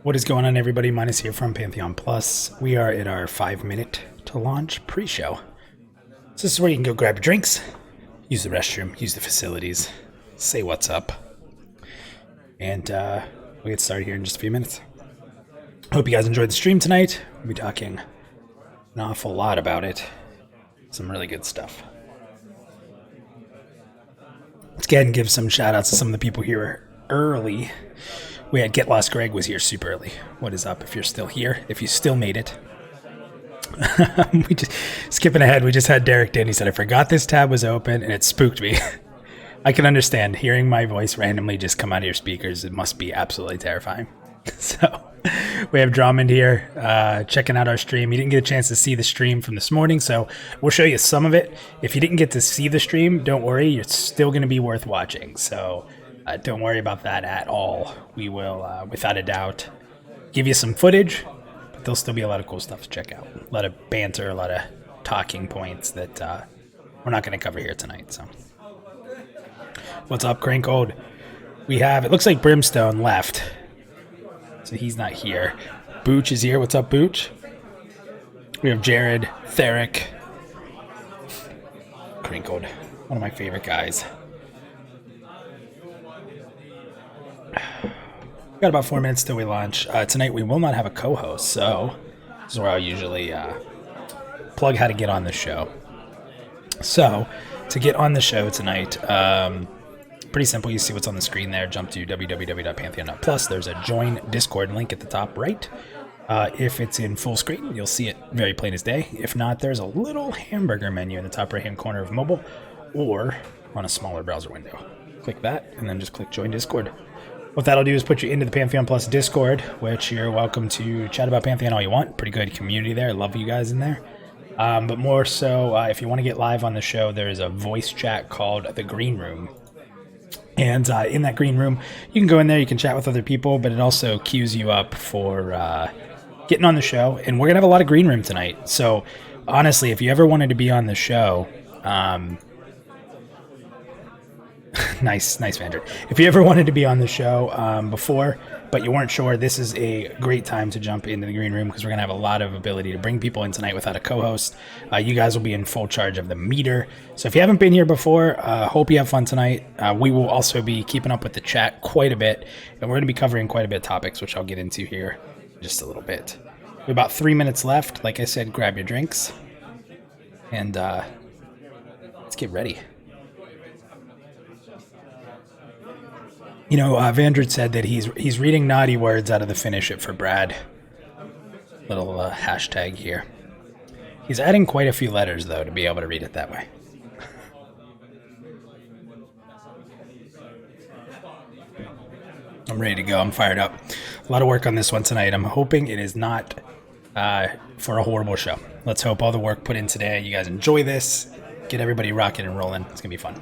What is going on, everybody? Minus here from Pantheon Plus. We are at our 5-minute to launch pre-show. So this is where you can go grab your drinks, use the restroom, use the facilities, say what's up, and we'll get started here in just a few minutes. Hope you guys enjoyed the stream tonight. We'll be talking an awful lot about it. Some really good stuff. Let's go ahead and give some shout outs to some of the people here early. We had Get Lost Greg was here super early. What is up if you're still here? If you still made it. Skipping ahead, we just had Derek in. He said, I forgot this tab was open and it spooked me. I can understand hearing my voice randomly just come out of your speakers. It must be absolutely terrifying. So we have Drummond here checking out our stream. He didn't get a chance to see the stream from this morning, so we'll show you some of it. If you didn't get to see the stream, don't worry. It's still going to be worth watching. So don't worry about that at all. We will, without a doubt, give you some footage, but there'll still be a lot of cool stuff to check out. A lot of banter, a lot of talking points that we're not going to cover here tonight. So, what's up, Crank Old? We have, it looks like Brimstone left, so he's not here. Booch is here. What's up, Booch? We have Jared, Theric, Crinkled, one of my favorite guys. We've got about 4 minutes till we launch. Tonight we will not have a co-host, so this is where I'll usually plug how to get on the show. So, to get on the show tonight, pretty simple. You see what's on the screen there. Jump to www.pantheon.plus. There's a join Discord link at the top right. If it's in full screen, you'll see it very plain as day. If not, there's a little hamburger menu in the top right-hand corner of mobile or on a smaller browser window. Click that, and then just click Join Discord. What that'll do is put you into the Pantheon Plus Discord, which you're welcome to chat about Pantheon all you want. Pretty good community there. Love you guys in there. But more so, if you want to get live on the show, there's a voice chat called The Green Room. And in that green room, you can go in there, you can chat with other people, but it also queues you up for getting on the show. And we're going to have a lot of green room tonight. So honestly, if you ever wanted to be on the show, nice, Vander. If you ever wanted to be on the show before, but you weren't sure, this is a great time to jump into the green room because we're going to have a lot of ability to bring people in tonight without a co-host. You guys will be in full charge of the meter. So if you haven't been here before, hope you have fun tonight. We will also be keeping up with the chat quite a bit, and we're going to be covering quite a bit of topics, which I'll get into here in just a little bit. We have about 3 minutes left. Like I said, grab your drinks, and let's get ready. You know, Vandred said that he's reading naughty words out of the finish it for Brad. Little hashtag here. He's adding quite a few letters, though, to be able to read it that way. I'm ready to go. I'm fired up. A lot of work on this one tonight. I'm hoping it is not for a horrible show. Let's hope all the work put in today, you guys enjoy this. Get everybody rocking and rolling. It's going to be fun.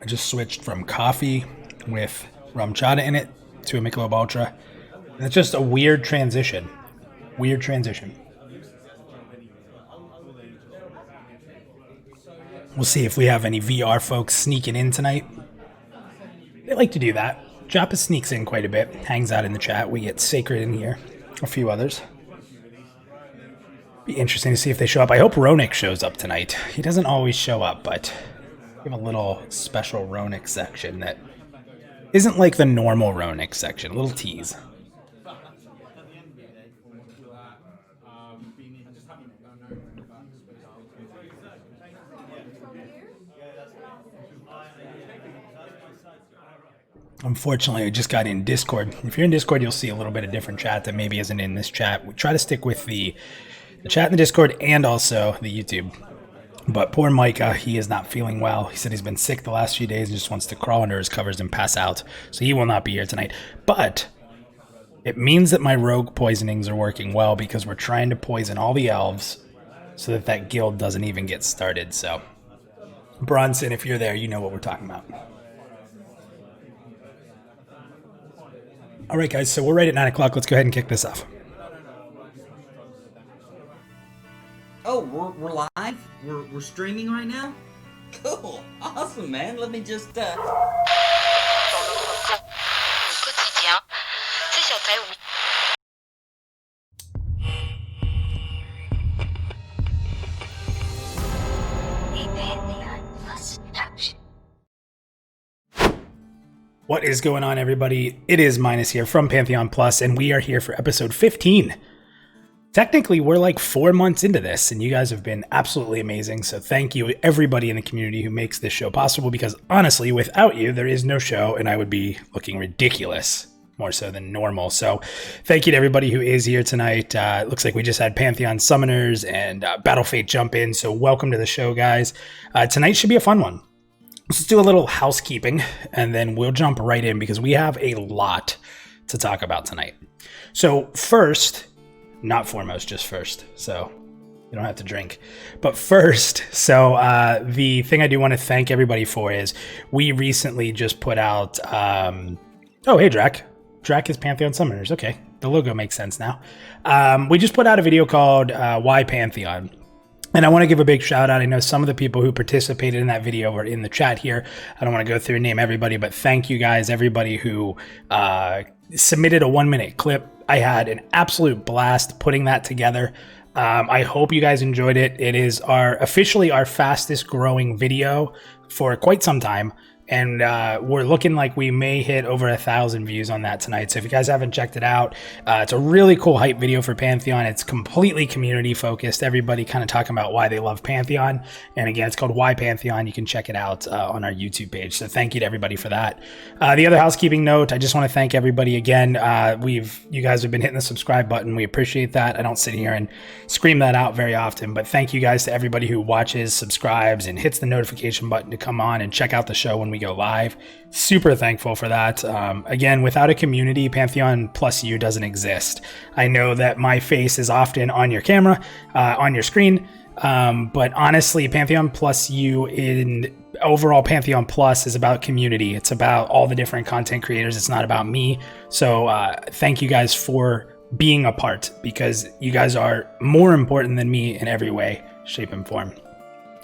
I just switched from coffee with rum chata in it to a Michelob Ultra. And it's just a weird transition. We'll see if we have any VR folks sneaking in tonight. They like to do that. Joppa sneaks in quite a bit, hangs out in the chat. We get Sacred in here, a few others. Be interesting to see if they show up. I hope Ronik shows up tonight. He doesn't always show up, but we have a little special Ronik section that isn't like the normal Ronik section. A little tease. Unfortunately, I just got in Discord. If you're in Discord, you'll see a little bit of different chat that maybe isn't in this chat. We try to stick with the chat in the Discord and also the YouTube. But poor Micah, he is not feeling well. He said he's been sick the last few days and just wants to crawl under his covers and pass out. So he will not be here tonight. But it means that my rogue poisonings are working well because we're trying to poison all the elves so that that guild doesn't even get started. So Bronson, if you're there, you know what we're talking about. All right, guys, so we're right at 9 o'clock. Let's go ahead and kick this off. Oh, we're live? We're streaming right now? Cool. Awesome, man. Let me just, What is going on, everybody? It is Minus here from Pantheon Plus, and we are here for episode 15. Technically, we're like 4 months into this, and you guys have been absolutely amazing. So thank you, everybody in the community who makes this show possible, because honestly, without you, there is no show, and I would be looking ridiculous, more so than normal. So thank you to everybody who is here tonight. It looks like we just had Pantheon Summoners and Battle Fate jump in, so welcome to the show, guys. Tonight should be a fun one. Let's do a little housekeeping, and then we'll jump right in because we have a lot to talk about tonight. So first, not foremost, just first, so you don't have to drink. But first, so the thing I do want to thank everybody for is we recently just put out, oh, hey, Drac. Drac is Pantheon Summoners. Okay, the logo makes sense now. We just put out a video called Why Pantheon? And I want to give a big shout out. I know some of the people who participated in that video are in the chat here. I don't want to go through and name everybody, but thank you guys, everybody who submitted a 1-minute clip. I had an absolute blast putting that together. I hope you guys enjoyed it. It is officially our fastest growing video for quite some time. And we're looking like we may hit over 1,000 views on that tonight. So if you guys haven't checked it out, it's a really cool hype video for Pantheon. It's completely community focused. Everybody kind of talking about why they love Pantheon. And again, it's called Why Pantheon. You can check it out on our YouTube page. So thank you to everybody for that. The other housekeeping note, I just want to thank everybody again. You guys have been hitting the subscribe button. We appreciate that. I don't sit here and scream that out very often, but thank you guys to everybody who watches, subscribes, and hits the notification button to come on and check out the show when we go live. Super thankful for that. Again, without a community, Pantheon PlusYou doesn't exist. I know that my face is often on your camera, on your screen, but honestly, Pantheon PlusYou in overall Pantheon Plus is about community. It's about all the different content creators. It's not about me. So thank you guys for being a part, because you guys are more important than me in every way, shape, and form.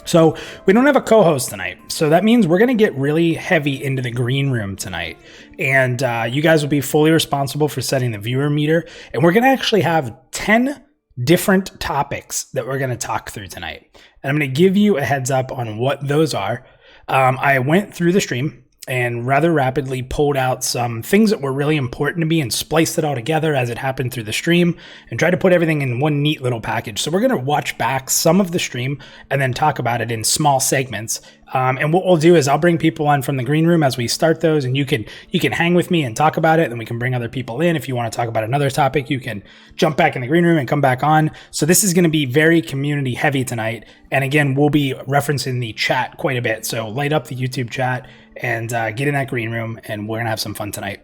So we don't have a co-host tonight. So that means we're going to get really heavy into the green room tonight. And you guys will be fully responsible for setting the viewer meter. And we're going to actually have 10 different topics that we're going to talk through tonight. And I'm going to give you a heads up on what those are. I went through the stream and rather rapidly pulled out some things that were really important to me and spliced it all together as it happened through the stream and tried to put everything in one neat little package. So we're going to watch back some of the stream and then talk about it in small segments. And what we'll do is I'll bring people on from the green room as we start those, and you can hang with me and talk about it. Then we can bring other people in. If you want to talk about another topic, you can jump back in the green room and come back on. So this is going to be very community heavy tonight. And again, we'll be referencing the chat quite a bit. So light up the YouTube chat and get in that green room, and we're gonna have some fun tonight.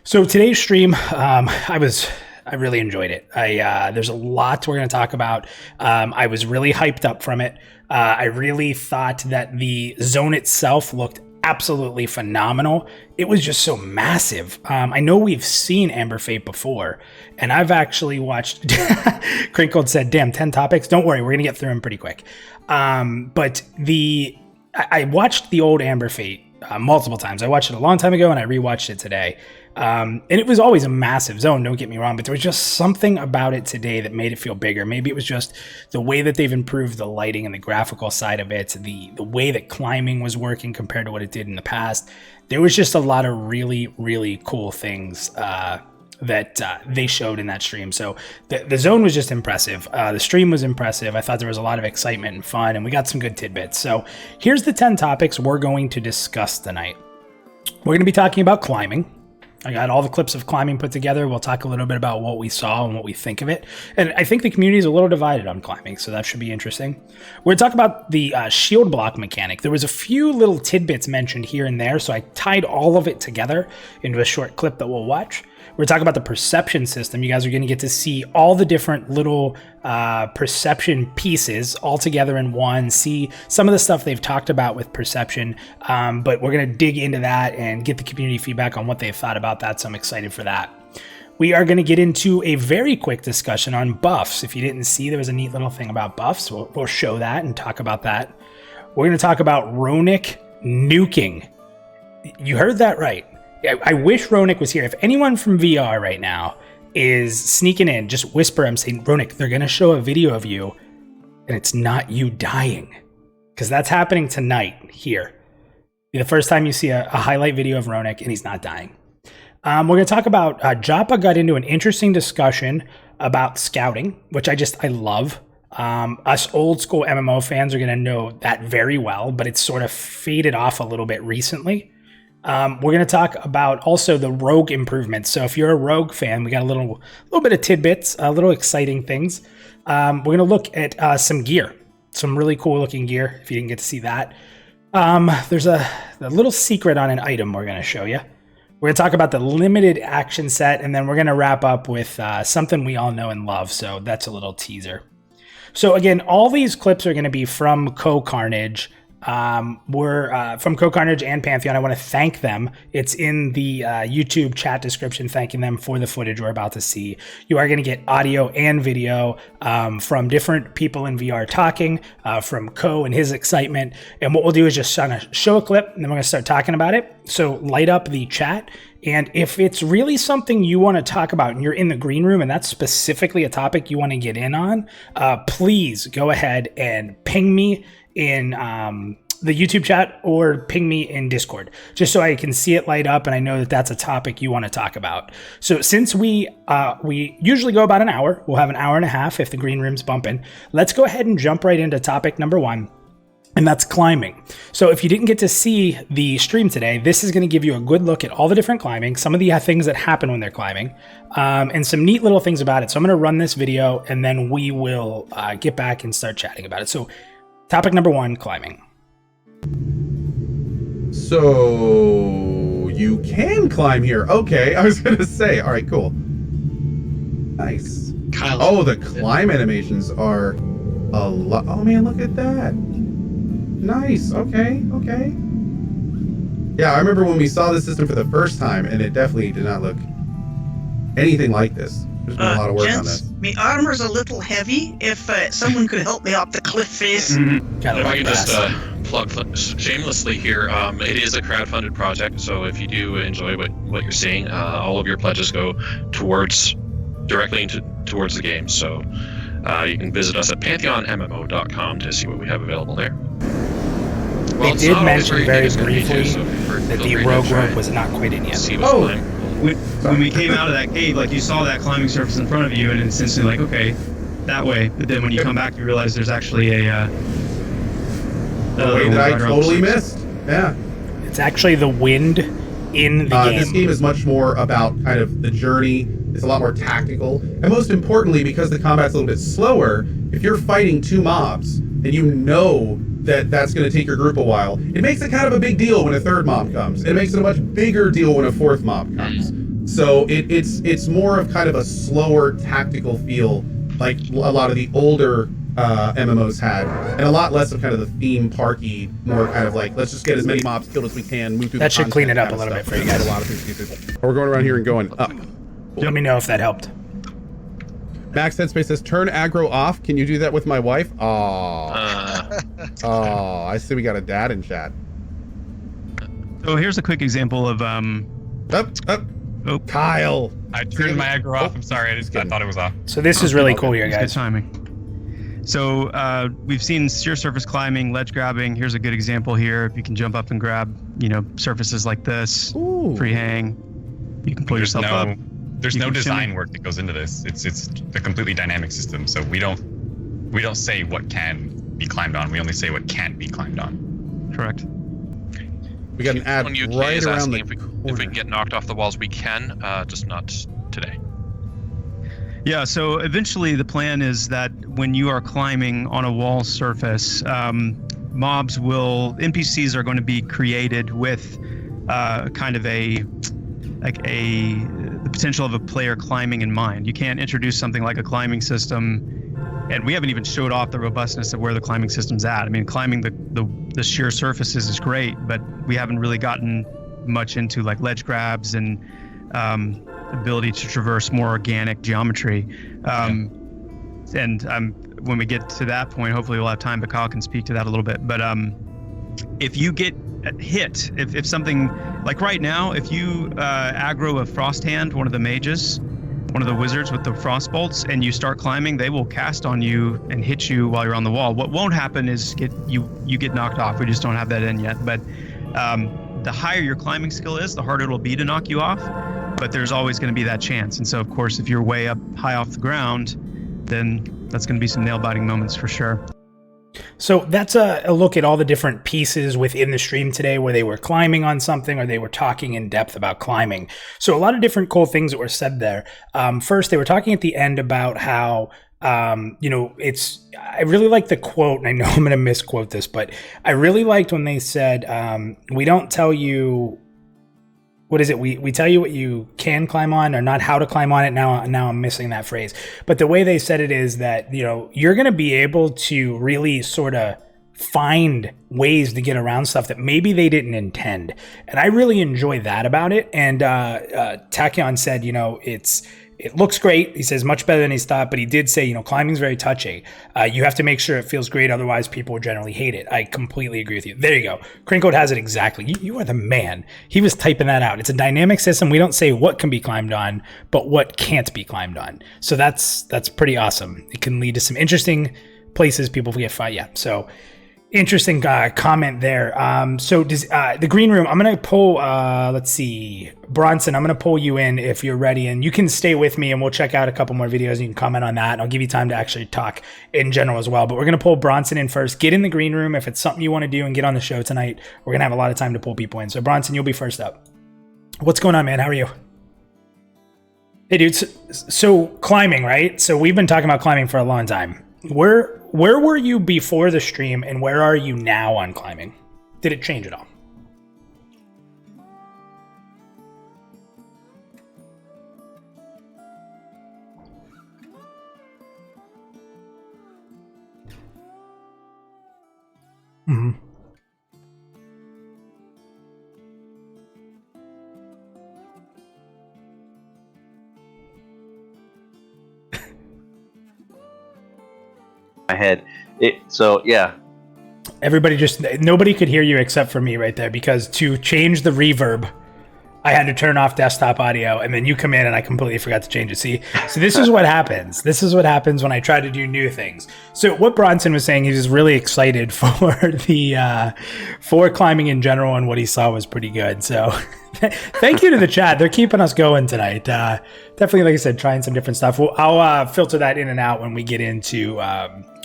So today's stream, I really enjoyed it. There's a lot we're gonna talk about. I was really hyped up from it. I really thought that the zone itself looked absolutely phenomenal. It was just so massive. I know we've seen Amber Fate before, and I've actually watched. Crinkled said, "Damn, 10 topics. Don't worry, we're gonna get through them pretty quick." But I watched the old Amber Fate multiple times. I watched it a long time ago and I rewatched it today. And it was always a massive zone, don't get me wrong, but there was just something about it today that made it feel bigger. Maybe it was just the way that they've improved the lighting and the graphical side of it, the way that climbing was working compared to what it did in the past. There was just a lot of really, really cool things that they showed in that stream. So the zone was just impressive. The stream was impressive. I thought there was a lot of excitement and fun, and we got some good tidbits. So here's the 10 topics we're going to discuss tonight. We're going to be talking about climbing. I got all the clips of climbing put together. We'll talk a little bit about what we saw and what we think of it. And I think the community is a little divided on climbing, so that should be interesting. We're going to talk about the shield block mechanic. There was a few little tidbits mentioned here and there, so I tied all of it together into a short clip that we'll watch. We're talking about the perception system. You guys are going to get to see all the different little perception pieces all together in one, see some of the stuff they've talked about with perception, but we're going to dig into that and get the community feedback on what they've thought about that, so I'm excited for that. We are going to get into a very quick discussion on buffs. If you didn't see, there was a neat little thing about buffs. We'll show that and talk about that. We're going to talk about Ronick nuking. You heard that right. I wish Ronick was here. If anyone from VR right now is sneaking in, just whisper, I'm saying, Ronick, they're going to show a video of you, and it's not you dying. Because that's happening tonight here. Be the first time you see a highlight video of Ronick, and he's not dying. We're going to talk about, Joppa got into an interesting discussion about scouting, which I love. Us old school MMO fans are going to know that very well, but it's sort of faded off a little bit recently. We're going to talk about also the rogue improvements. So if you're a rogue fan, we got a little bit of tidbits, little exciting things. We're going to look at some gear, some really cool looking gear. If you didn't get to see that, there's a little secret on an item we're going to show you. We're going to talk about the limited action set, and then we're going to wrap up with something we all know and love. So that's a little teaser. So again, all these clips are going to be from Cohh Carnage. We're from Cohh Carnage and Pantheon. I want to thank them. It's in the YouTube chat description, thanking them for the footage we're about to see. You are going to get audio and video from different people in VR talking, from Cohh and his excitement. And what we'll do is just kind of show a clip, and then we're going to start talking about it. So light up the chat. And if it's really something you want to talk about and you're in the green room and that's specifically a topic you want to get in on, please go ahead and ping me in the YouTube chat or ping me in Discord, just so I can see it light up and I know that that's a topic you want to talk about. So since we usually go about an hour, we'll have an hour and a half if the green room's bumping. Let's go ahead and jump right into topic number 1. And that's climbing. So if you didn't get to see the stream today, this is going to give you a good look at all the different climbing, some of the things that happen when they're climbing, and some neat little things about it. So I'm going to run this video and then we will get back and start chatting about it. So topic number 1, climbing. So you can climb here. Okay, I was going to say. All right, cool. Nice. Kyle. Oh, the climb animations are a lot. Oh man, look at that. Nice. Okay. Yeah, I remember when we saw this system for the first time, and it definitely did not look anything like this. There's been a lot of work on this. My armor's a little heavy. If someone could help me up the cliff face. If I could just plug shamelessly here, it is a crowdfunded project, so if you do enjoy what you're seeing, all of your pledges go directly towards the game. So you can visit us at pantheonmmo.com to see what we have available there. They did mention very briefly that the rogue rope was not quite in yet. When we came out of that cave, like you saw that climbing surface in front of you, and it's instantly like, okay, that way. But then when you come back, you realize there's actually a way that I totally missed. Yeah. It's actually the wind in the game. This game is much more about kind of the journey. It's a lot more tactical. And most importantly, because the combat's a little bit slower, if you're fighting 2 mobs and you know that that's going to take your group a while, it makes it kind of a big deal when a 3rd mob comes. It makes it a much bigger deal when a 4th mob comes. So it's more of kind of a slower tactical feel, like a lot of the older MMOs had, and a lot less of kind of the theme parky, more kind of like, let's just get as many mobs killed as we can, move through that should clean it up a little bit for you guys. A lot of things to do. We're going around here and going up. Let me know if that helped. Max Headspace says, turn aggro off. Can you do that with my wife? Oh, I see we got a dad in chat. So here's a quick example of Oh, Kyle. I turned my aggro off. I'm sorry. I thought it was off. So this is really cool here, guys. Good timing. So we've seen sheer surface climbing, ledge grabbing. Here's a good example here. If you can jump up and grab, surfaces like this, free hang, you can pull yourself up. There's no design work that goes into this. It's a completely dynamic system. So we don't say what can be climbed on. We only say what can't be climbed on. Correct. We got an ad right around the corner. If we can get knocked off the walls, we can, just not today. Yeah, so eventually the plan is that when you are climbing on a wall surface, NPCs are going to be created with kind of the potential of a player climbing in mind. You can't introduce something like a climbing system, and we haven't even showed off the robustness of where the climbing system's at. I mean, climbing the sheer surfaces is great, but we haven't really gotten much into like ledge grabs and ability to traverse more organic geometry. And when we get to that point, hopefully we'll have time, but Kyle can speak to that a little bit. But if you get hit, if something, like right now, if you aggro a Frost Hand, one of the mages, one of the wizards with the frost bolts, and you start climbing, they will cast on you and hit you while you're on the wall. What won't happen is you get knocked off. We just don't have that in yet. But the higher your climbing skill is, the harder it'll be to knock you off. But there's always going to be that chance. And so, of course, if you're way up high off the ground, then that's going to be some nail-biting moments for sure. So that's a look at all the different pieces within the stream today where they were climbing on something or they were talking in depth about climbing. So a lot of different cool things that were said there. First, they were talking at the end about how, I really like the quote, and I know I'm going to misquote this, but I really liked when they said, we don't tell you, what is it? We tell you what you can climb on or not how to climb on it. Now I'm missing that phrase. But the way they said it is that, you're going to be able to really sort of find ways to get around stuff that maybe they didn't intend. And I really enjoy that about it. And Tachyon said, it looks great. He says much better than he's thought, but he did say, climbing's very touchy. You have to make sure it feels great. Otherwise, people generally hate it. I completely agree with you. There you go. Crinkcode has it exactly. You are the man. He was typing that out. It's a dynamic system. We don't say what can be climbed on, but what can't be climbed on. So that's pretty awesome. It can lead to some interesting places people get fight. Yeah. So interesting comment there. So does the green room, I'm going to pull, let's see, Bronson, I'm going to pull you in if you're ready, and you can stay with me and we'll check out a couple more videos and you can comment on that. And I'll give you time to actually talk in general as well. But we're going to pull Bronson in first. Get in the green room if it's something you want to do and get on the show tonight. We're going to have a lot of time to pull people in. So Bronson, you'll be first up. What's going on, man? How are you? Hey, dude. So climbing, right? So we've been talking about climbing for a long time. Where were you before the stream and where are you now on climbing? Did it change at all? Mm-hmm. My head. Everybody nobody could hear you except for me right there, because to change the reverb, I had to turn off desktop audio, and then you come in and I completely forgot to change it. See, so this is what happens. This is what happens when I try to do new things. So what Bronson was saying, he was really excited for for climbing in general, and what he saw was pretty good. So thank you to the chat. They're keeping us going tonight. Definitely, like I said, trying some different stuff. I'll filter that in and out when we get into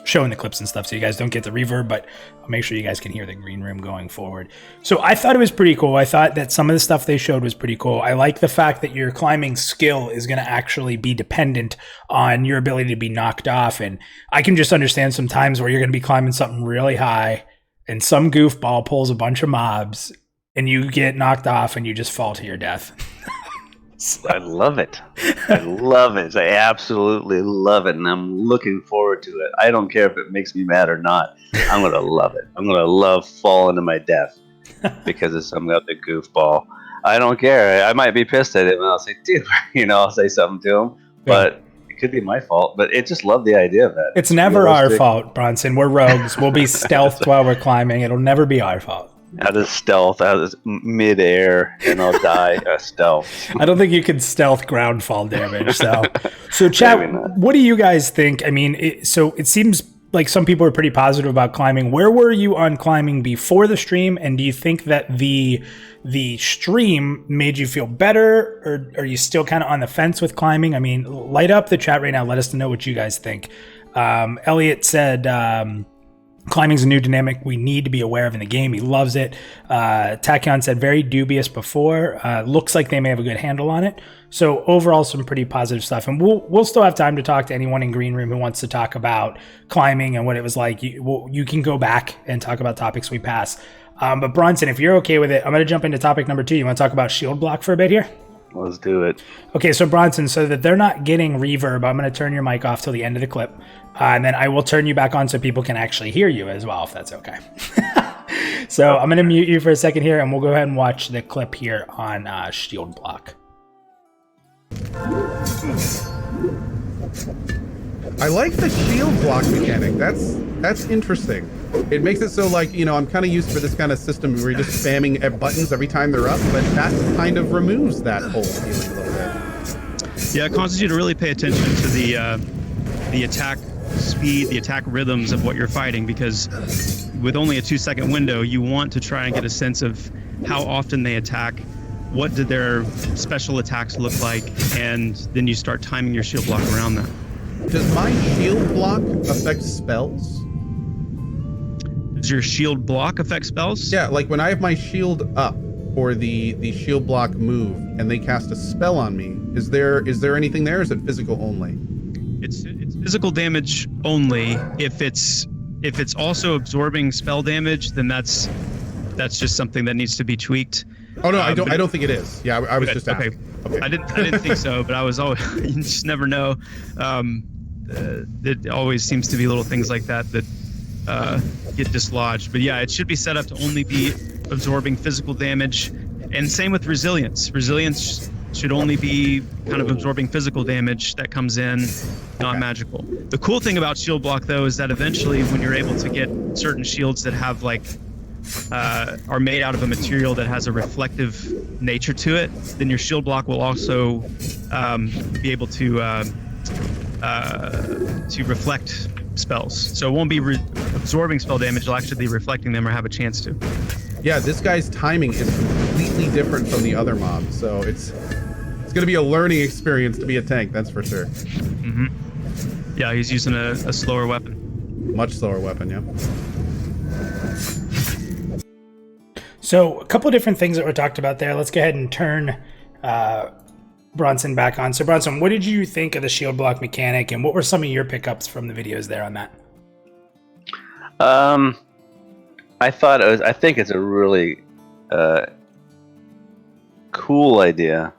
showing the clips and stuff, so you guys don't get the reverb, but I'll make sure you guys can hear the green room going forward. So I thought it was pretty cool. I thought that some of the stuff they showed was pretty cool. I like the fact that your climbing skill is going to actually be dependent on your ability to be knocked off. And I can just understand some times where you're going to be climbing something really high and some goofball pulls a bunch of mobs and you get knocked off and you just fall to your death. I love it. I love it. I absolutely love it, and I'm looking forward to it. I don't care if it makes me mad or not. I'm going to love it. I'm going to love falling to my death because of some other goofball. I don't care. I might be pissed at him, and I'll say, dude, I'll say something to him, but it could be my fault. But I just love the idea of that. It's never our fault, Bronson. We're rogues. We'll be stealthed while we're climbing. It'll never be our fault. Out of stealth, out of midair, and I'll die stealth. I don't think you can stealth ground fall damage. So chat, what do you guys think? I mean, it seems like some people are pretty positive about climbing. Where were you on climbing before the stream? And do you think that the stream made you feel better, or are you still kind of on the fence with climbing? I mean, light up the chat right now. Let us know what you guys think. Elliot said, climbing's a new dynamic we need to be aware of in the game. He loves it. Tachyon said very dubious before. Looks like they may have a good handle on it. So overall, some pretty positive stuff. And we'll still have time to talk to anyone in Green Room who wants to talk about climbing and what it was like. You can go back and talk about topics we pass. But Bronson, if you're okay with it, I'm going to jump into topic number 2. You want to talk about shield block for a bit here? Let's do it. Okay, so Bronson, so that they're not getting reverb, I'm going to turn your mic off till the end of the clip. And then I will turn you back on so people can actually hear you as well, if that's okay. So I'm going to mute you for a second here, and we'll go ahead and watch the clip here on shield block. I like the shield block mechanic. That's interesting. It makes it so, like, you know, I'm kind of used for this kind of system where you're just spamming at buttons every time they're up, but that kind of removes that whole feeling a little bit. Yeah, it causes you to really pay attention to the attack speed, the attack rhythms of what you're fighting, because with only a 2-second window, you want to try and get a sense of how often they attack, what did their special attacks look like, and then you start timing your shield block around that. Does my shield block affect spells? Does your shield block affect spells? Yeah, like when I have my shield up for the shield block move and they cast a spell on me, is there anything there, or is it physical only? It's physical damage only. If it's also absorbing spell damage, then that's just something that needs to be tweaked. Oh no, I don't think it is. Yeah, I was just asking. Okay. I didn't think so, but I was always, you just never know. It always seems to be little things like that get dislodged. But yeah, it should be set up to only be absorbing physical damage, and same with resilience. Resilience should only be kind of absorbing physical damage that comes in, not magical. The cool thing about shield block, though, is that eventually when you're able to get certain shields that have are made out of a material that has a reflective nature to it, then your shield block will also be able to reflect spells. So it won't be absorbing spell damage, it'll actually be reflecting them or have a chance to. Yeah, this guy's timing is completely different from the other mobs, so it's going to be a learning experience to be a tank, that's for sure. Mm-hmm. Yeah, he's using a slower weapon. Much slower weapon, yeah. So a couple of different things that were talked about there. Let's go ahead and turn Bronson back on. So Bronson, what did you think of the shield block mechanic, and what were some of your pickups from the videos there on that? I think it's a really cool idea,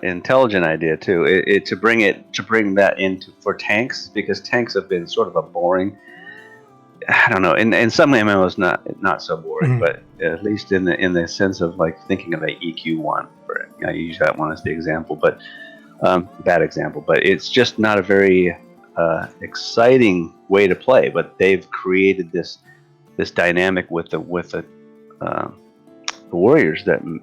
intelligent idea too. To bring that into for tanks, because tanks have been sort of a boring. I don't know. In some MMOs, not so boring, but at least in the sense of like thinking of a EQ1. I use that one as the example, but bad example. But it's just not a very exciting way to play. But they've created this dynamic with the warriors that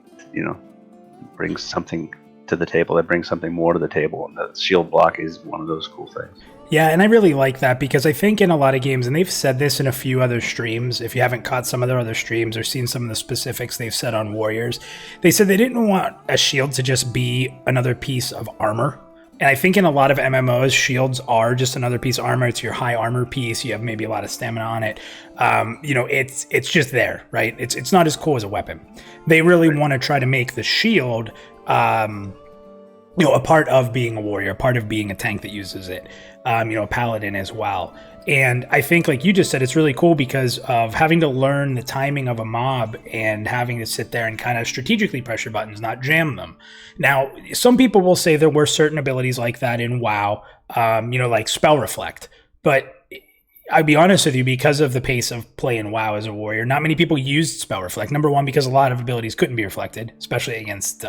brings something to the table. That brings something more to the table, and the shield block is one of those cool things. Yeah, and I really like that, because I think in a lot of games, and they've said this in a few other streams, if you haven't caught some of their other streams or seen some of the specifics they've said on warriors, they said they didn't want a shield to just be another piece of armor. And I think in a lot of MMOs, shields are just another piece of armor. It's your high armor piece. You have maybe a lot of stamina on it. It's just there, right? It's not as cool as a weapon. They really want to try to make the shield a part of being a warrior, a part of being a tank that uses it, a paladin as well. And I think, like you just said, it's really cool because of having to learn the timing of a mob and having to sit there and kind of strategically press your buttons, not jam them. Now, some people will say there were certain abilities like that in WoW, like Spell Reflect. But I'd be honest with you, because of the pace of play in WoW as a warrior, not many people used Spell Reflect. Number one, because a lot of abilities couldn't be reflected, especially against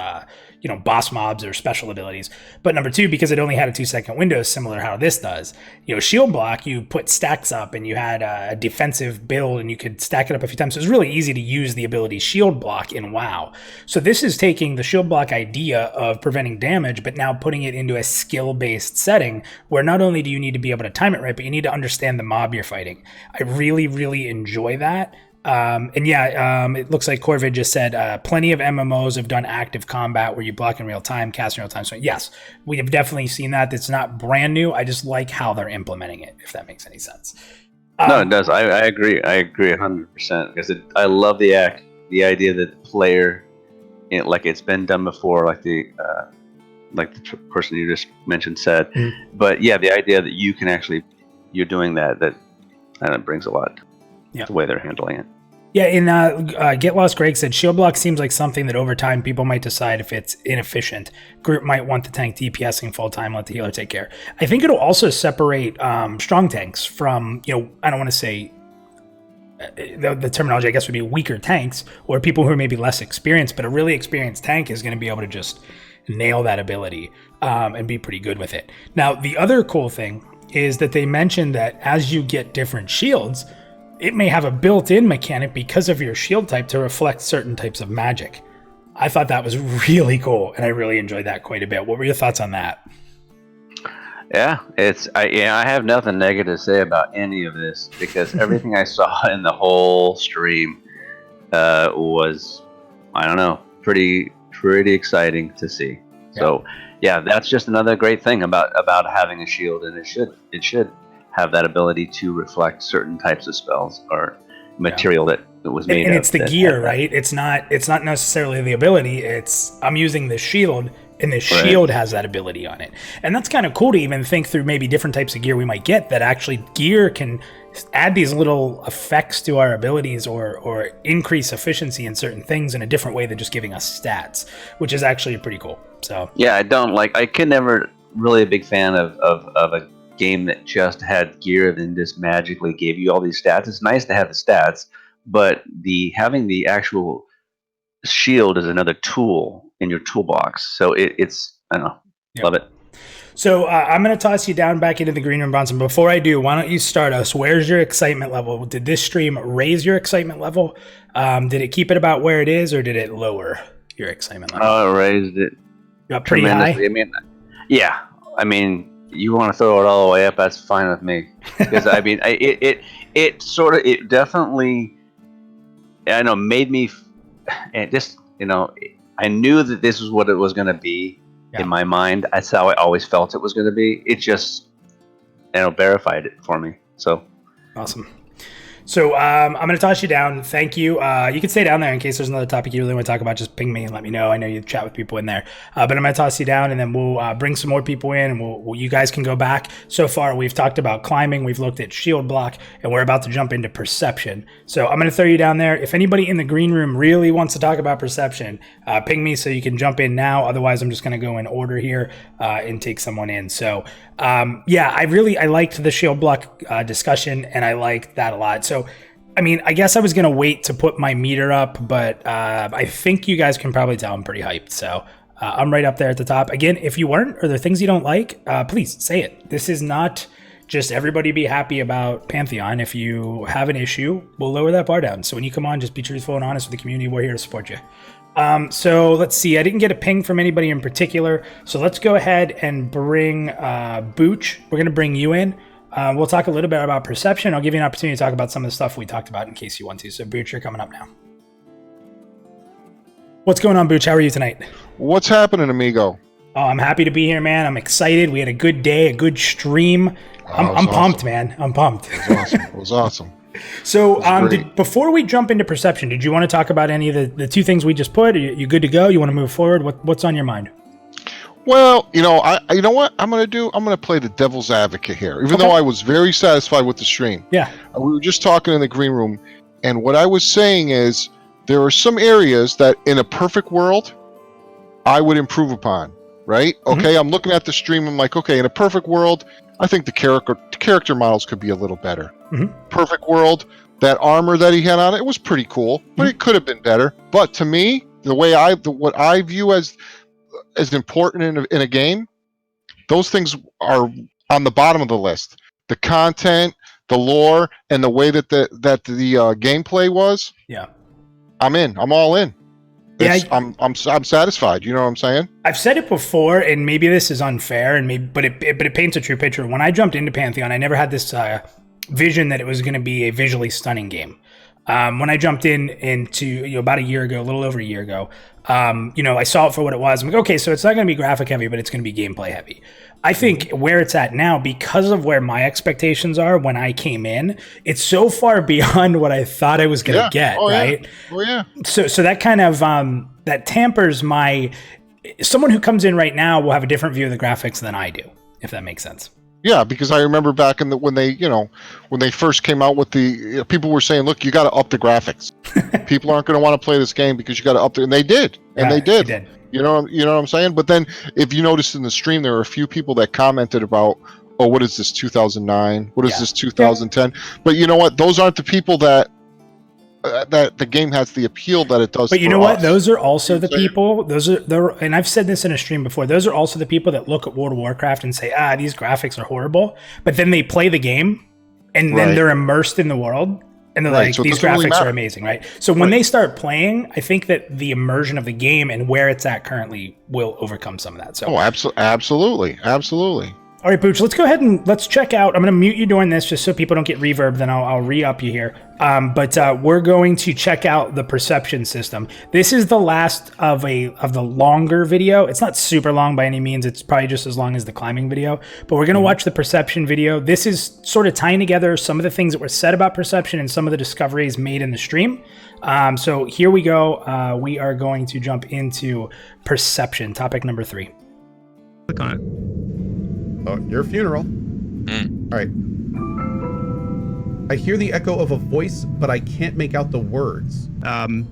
boss mobs or special abilities. But number two, because it only had a 2-second window, similar to how this does. Shield block, you put stacks up and you had a defensive build and you could stack it up a few times. So it was really easy to use the ability shield block in WoW. So this is taking the shield block idea of preventing damage, but now putting it into a skill-based setting where not only do you need to be able to time it right, but you need to understand the mob you're fighting. I really, really enjoy that. It looks like Corvid just said plenty of MMOs have done active combat where you block in real time, cast in real time. So yes, we have definitely seen that. It's not brand new. I just like how they're implementing it, if that makes any sense. No, it does. I agree. I agree 100% because I love the idea that the player, like it's been done before, like the person you just mentioned said. Mm-hmm. But yeah, the idea that you can actually you're doing that brings a lot. Yeah. The way they're handling it. Yeah, and Get Lost Greg said, shield block seems like something that over time people might decide if it's inefficient. Group might want the tank DPSing full time, let the healer take care. I think it'll also separate strong tanks from, I don't want to say, the terminology I guess would be weaker tanks, or people who are maybe less experienced, but a really experienced tank is going to be able to just nail that ability and be pretty good with it. Now, the other cool thing is that they mentioned that as you get different shields, it may have a built-in mechanic because of your shield type to reflect certain types of magic. I thought that was really cool, and I really enjoyed that quite a bit. What were your thoughts on that? Yeah, I have nothing negative to say about any of this because everything I saw in the whole stream was, I don't know, pretty exciting to see. Yeah. So yeah, that's just another great thing about having a shield, and it should have that ability to reflect certain types of spells or material that was made. And it's the gear, right? It's not necessarily the ability. It's I'm using the shield, and the shield has that ability on it. And that's kind of cool to even think through maybe different types of gear we might get, that actually gear can add these little effects to our abilities or increase efficiency in certain things in a different way than just giving us stats, which is actually pretty cool. So yeah, I could never really a big fan of a game that just had gear and just magically gave you all these stats. It's nice to have the stats, but having the actual shield is another tool in your toolbox. So it's I don't know, love it. So I'm going to toss you down back into the green room, Bronson. Before I do, why don't you start us? Where's your excitement level? Did this stream raise your excitement level? Did it keep it about where it is, or did it lower your excitement level? Oh, it raised it. You got pretty high? I mean, yeah. I mean, you want to throw it all the way up, that's fine with me. Because I mean, it definitely, I know, made me, and just, I knew that this was what it was going to be in my mind. That's how I always felt it was going to be. It just, verified it for me. So awesome. So I'm going to toss you down. Thank you. You can stay down there in case there's another topic you really want to talk about. Just ping me and let me know. I know you chat with people in there. But I'm going to toss you down, and then we'll bring some more people in, and you guys can go back. So far, we've talked about climbing. We've looked at shield block, and we're about to jump into perception. So I'm going to throw you down there. If anybody in the green room really wants to talk about perception, ping me so you can jump in now. Otherwise, I'm just going to go in order here and take someone in. So I liked the shield block discussion, and I liked that a lot. So, I mean, I guess I was going to wait to put my meter up, but I think you guys can probably tell I'm pretty hyped. So I'm right up there at the top. Again, if you weren't, or there are things you don't like, please say it. This is not just everybody be happy about Pantheon. If you have an issue, we'll lower that bar down. So when you come on, just be truthful and honest with the community. We're here to support you. So let's see. I didn't get a ping from anybody in particular. So let's go ahead and bring Booch. We're going to bring you in. We'll talk a little bit about perception. I'll give you an opportunity to talk about some of the stuff we talked about in case you want to. So Booch, you're coming up now. What's going on, Booch? How are you tonight? What's happening, amigo? Oh, I'm happy to be here, man. I'm excited. We had a good day, a good stream. I'm pumped, man. I'm pumped. It was awesome. So before we jump into perception, did you want to talk about any of the two things we just put? Are you good to go? You want to move forward? What's on your mind? Well, you know what I'm going to do? I'm going to play the devil's advocate here, even though I was very satisfied with the stream. Yeah. We were just talking in the green room, and what I was saying is there are some areas that in a perfect world I would improve upon, right? Mm-hmm. Okay, I'm looking at the stream, I'm like, okay, in a perfect world, I think the character models could be a little better. Mm-hmm. Perfect world, that armor that he had on it was pretty cool, but it could have been better. But to me, what I view as important in a game, those things are on the bottom of the list. The content, the lore, and the way that the gameplay was. Yeah, I'm in. I'm all in. I'm satisfied. You know what I'm saying? I've said it before, and maybe this is unfair, but it paints a true picture. When I jumped into Pantheon, I never had this vision that it was going to be a visually stunning game. When I jumped into about a year ago, a little over a year ago, I saw it for what it was. I'm like, okay, so it's not going to be graphic heavy, but it's going to be gameplay heavy. I think where it's at now, because of where my expectations are when I came in, it's so far beyond what I thought I was going to get, right? Yeah. Oh, yeah. So that kind of, that tampers someone who comes in right now will have a different view of the graphics than I do, if that makes sense. Yeah, because I remember back when they first came out with people were saying, look, you got to up the graphics. People aren't going to want to play this game because you got to up it, and they did. They did. You know what I'm saying? But then if you noticed in the stream, there were a few people that commented about, oh, what is this 2009? What is this 2010? But you know what? Those aren't the people that that the game has the appeal that it does. But you for know what? us. Those are also the You know what I'm people. And I've said this in a stream before. Those are also the people that look at World of Warcraft and say, these graphics are horrible. But then they play the game, and then Right. they're immersed in the world, and they're Right, like, so it these doesn't really graphics matter. are amazing, right? So when they start playing, I think that the immersion of the game and where it's at currently will overcome some of that. So, absolutely. all right, Pooch, let's go ahead and let's check out. I'm going to mute you during this just so people don't get reverb. Then I'll re-up you here. But we're going to check out the perception system. This is the last of the longer video. It's not super long by any means. It's probably just as long as the climbing video. But we're going to watch the perception video. This is sort of tying together some of the things that were said about perception and some of the discoveries made in the stream. So here we go. We are going to jump into perception, topic number 3. Click on it. Oh, your funeral. All right. I hear the echo of a voice, but I can't make out the words.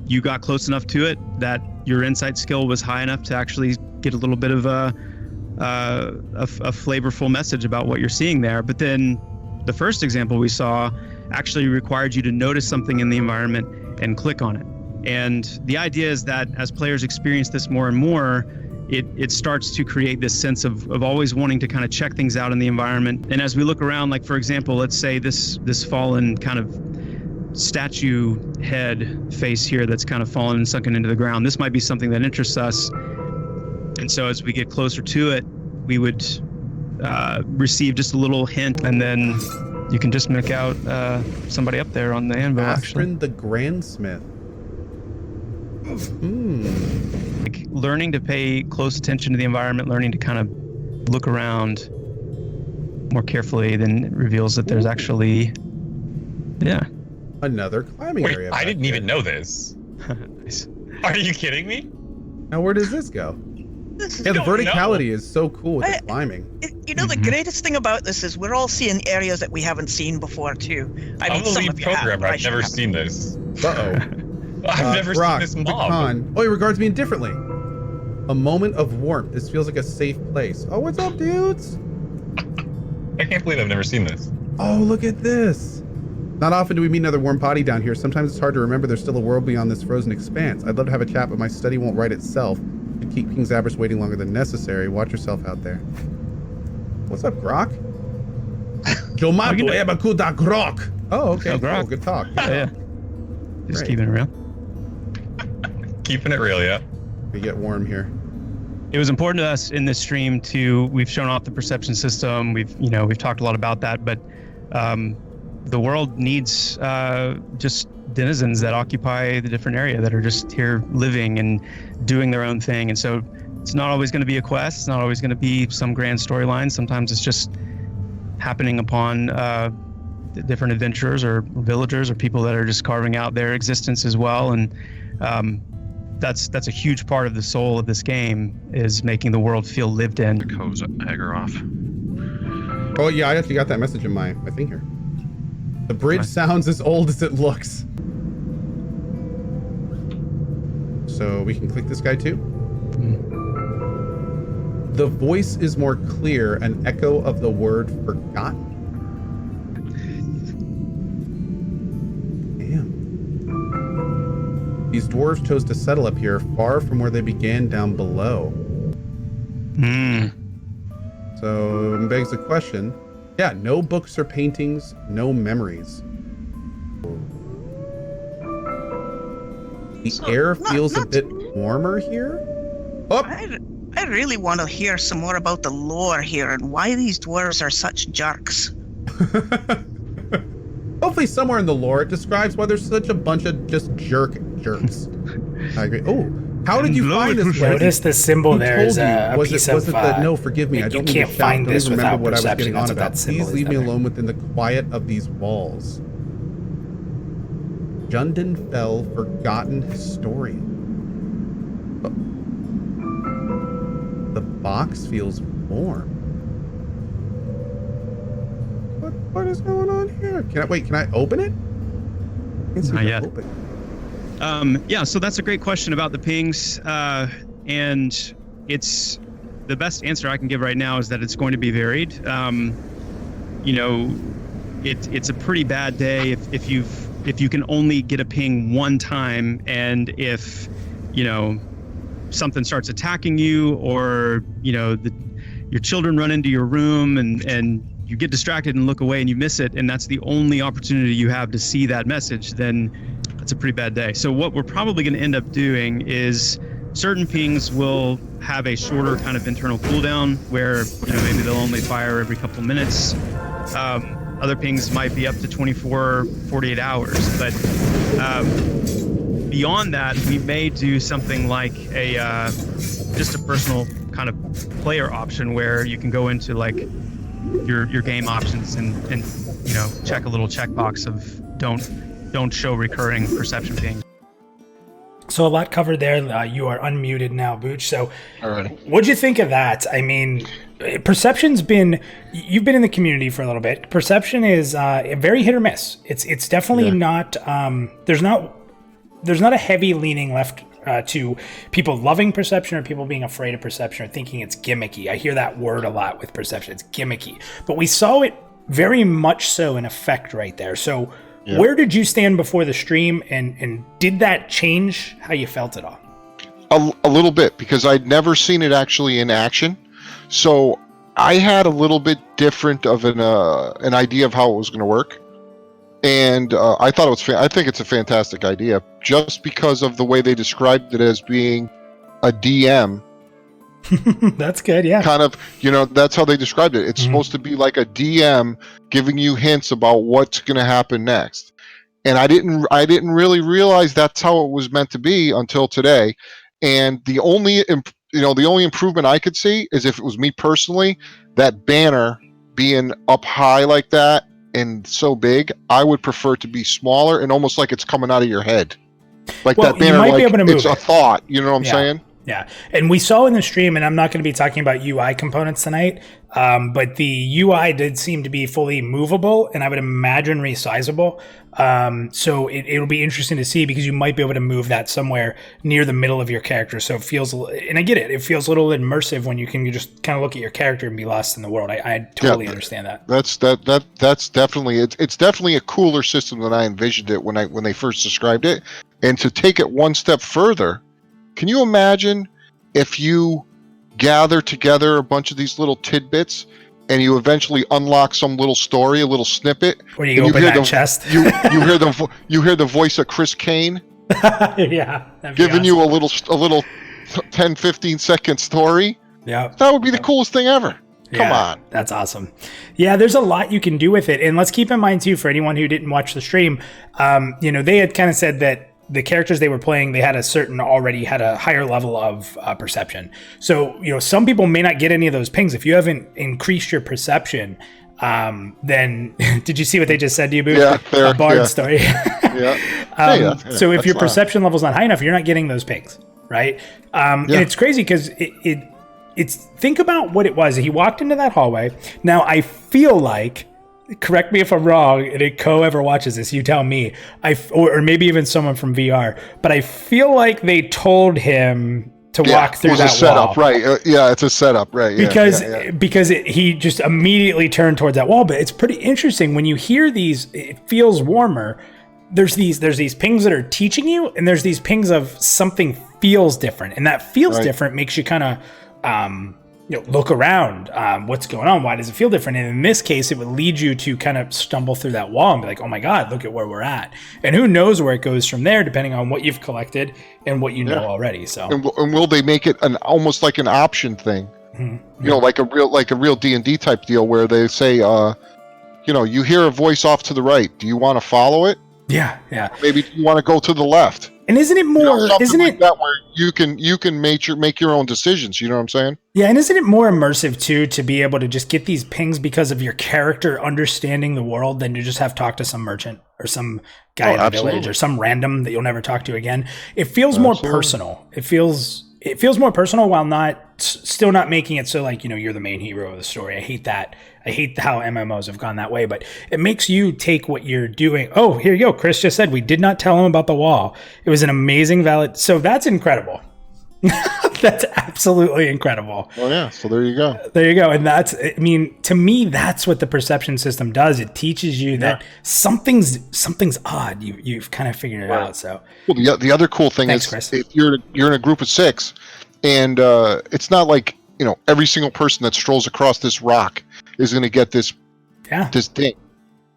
You got close enough to it that your insight skill was high enough to actually get a little bit of a flavorful message about what you're seeing there. But then the first example we saw actually required you to notice something in the environment and click on it. And the idea is that as players experience this more and more, it starts to create this sense of always wanting to kind of check things out in the environment. And as we look around, like for example, let's say this fallen kind of statue head face here that's kind of fallen and sunken into the ground, this might be something that interests us. And so as we get closer to it, we would receive just a little hint, and then you can just make out somebody up there on the anvil. Astrid the Grandsmith. Like learning to pay close attention to the environment, learning to kind of look around more carefully, then it reveals that there's actually, Another climbing area. I back didn't here. even know this. Nice. Are you kidding me? Now where does this go? This is Yeah, the don't know. verticality is so cool with the climbing. You know, the greatest thing about this is we're all seeing areas that we haven't seen before, too. I mean, I'm the some lead of you have, programmer. but I I've should never have. seen this. Uh-oh. I've never Brock, seen this the mob. con. Oh, he regards me indifferently. A moment of warmth. This feels like a safe place. Oh, what's up, dudes? I can't believe I've never seen this. Oh, look at this. Not often do we meet another warm body down here. Sometimes it's hard to remember there's still a world beyond this frozen expanse. I'd love to have a chat, but my study won't write itself. To keep King Zabrus waiting longer than necessary. Watch yourself out there. What's up, Grok? Jomato Ebakuda Grok. Oh, okay. Oh, Grok. Cool. Good talk. Yeah. Just Great. keeping it real. Keeping it real, yeah. We get warm here. It was important to us in this stream we've shown off the perception system. We've talked a lot about that, but the world needs just denizens that occupy the different area that are just here living and doing their own thing. And so it's not always going to be a quest. It's not always going to be some grand storyline. Sometimes it's just happening upon different adventurers or villagers or people that are just carving out their existence as well. And that's a huge part of the soul of this game, is making the world feel lived in. The Cohh's Agger off. Oh, yeah, I actually got that message in my thing here. The bridge sounds as old as it looks. So we can click this guy too. The voice is more clear, an echo of the word forgotten. Damn. These dwarves chose to settle up here, far from where they began down below. So it begs the question. Yeah, no books or paintings, no memories. The air feels a bit warmer here. Oh, I really want to hear some more about the lore here and why these dwarves are such jerks. hopefully somewhere in the lore it describes why there's such a bunch of just jerks. I agree. Oh, how did you find this place? Notice the symbol Who there told is you? a Was piece it, was of. it the, no, forgive me. I you don't mean can't to shout. find Don't this even remember without what I was perception. getting on That's what about. that symbol Please is leave me down there. alone within the quiet of these walls. Jundin Fell, forgotten historian. The box feels warm. What is going on here? Can I open it? Can't see Not it yet. open. Yeah, so that's a great question about the pings. And it's the best answer I can give right now is that it's going to be varied. It's a pretty bad day if you've if you can only get a ping one time, and if something starts attacking you, or your children run into your room and you get distracted and look away and you miss it, and that's the only opportunity you have to see that message, then that's a pretty bad day. So what we're probably going to end up doing is certain pings will have a shorter kind of internal cooldown where maybe they'll only fire every couple of minutes. Other pings might be up to 24, 48 hours. But beyond that, we may do something like just a personal kind of player option where you can go into like your game options and check a little checkbox of don't show recurring perception pings. So a lot covered there. You are unmuted now, Booch. So Alrighty. What'd you think of that? I mean, perception's been, you've been in the community for a little bit. Perception is very hit or miss. It's definitely not, there's not a heavy leaning left to people loving perception or people being afraid of perception or thinking it's gimmicky. I hear that word a lot with perception. It's gimmicky. But we saw it very much so in effect right there. So where did you stand before the stream, and did that change how you felt at all? A little bit, because I'd never seen it actually in action. So I had a little bit different of an idea of how it was going to work. And I thought it was, I think it's a fantastic idea, just because of the way they described it as being a DM. That's good, yeah. Kind of, that's how they described it. It's supposed to be like a DM giving you hints about what's going to happen next. And I didn't really realize that's how it was meant to be until today. And the only improvement I could see is, if it was me personally, that banner being up high like that and so big, I would prefer it to be smaller and almost like it's coming out of your head. Like that banner, might be able to move it's a thought, you know what I'm saying? Yeah, and we saw in the stream, and I'm not going to be talking about UI components tonight, but the UI did seem to be fully movable, and I would imagine resizable. So it'll be interesting to see, because you might be able to move that somewhere near the middle of your character. So it feels, and I get it, it feels a little immersive when you can just kind of look at your character and be lost in the world. I totally understand that. That's definitely, it's definitely a cooler system than I envisioned it when they first described it. And to take it one step further, can you imagine if you gather together a bunch of these little tidbits and you eventually unlock some little story, a little snippet? Or you open that chest. You hear the voice of Chris Kane. Yeah. Giving you a little 10, 15 second story. Yeah. That would be the coolest thing ever. Come on. That's awesome. Yeah, there's a lot you can do with it. And let's keep in mind too, for anyone who didn't watch the stream, they had kind of said that the characters they were playing, they already had a higher level of perception. So, some people may not get any of those pings. If you haven't increased your perception, then did you see what they just said to you, Boo? Yeah, fair. A bard story. So if your perception level's not high enough, you're not getting those pings, right? And it's crazy because it's think about what it was. He walked into that hallway. Now, I feel like, correct me if I'm wrong, and if Cohh ever watches this, you tell me, or maybe even someone from VR, but I feel like they told him to walk through that wall. It was a setup, right? It's a setup, right? Because he just immediately turned towards that wall. But it's pretty interesting when you hear these. It feels warmer. There's these pings that are teaching you, and there's these pings of something feels different, and that feels different makes you kind of look around, what's going on? Why does it feel different? And in this case, it would lead you to kind of stumble through that wall and be like, oh my God, look at where we're at. And who knows where it goes from there, depending on what you've collected and what you know already. So, and will they make it almost like an option thing? Mm-hmm. Like a real D&D type deal where they say, you hear a voice off to the right. Do you want to follow it? Yeah. Maybe you want to go to the left. And isn't it more? Isn't it that where you can make your own decisions? You know what I'm saying? Yeah, and isn't it more immersive too to be able to just get these pings because of your character understanding the world than to just have talk to some merchant or some guy in the village or some random that you'll never talk to again? It feels more personal. It feels more personal while still not making it so like you're the main hero of the story. I hate that. I hate how MMOs have gone that way, but it makes you take what you're doing. Oh, here you go. Chris just said we did not tell him about the wall. It was an amazing valid. So that's incredible. That's absolutely incredible. Oh yeah, so there you go. There you go. And that's, I mean, to me, that's what the perception system does. It teaches you that something's odd. You've kind of figured it out. So, well, the other cool thing Thanks, is Chris. if you're in a group of 6, and it's not like, you know, every single person that strolls across this rock is going to get this thing.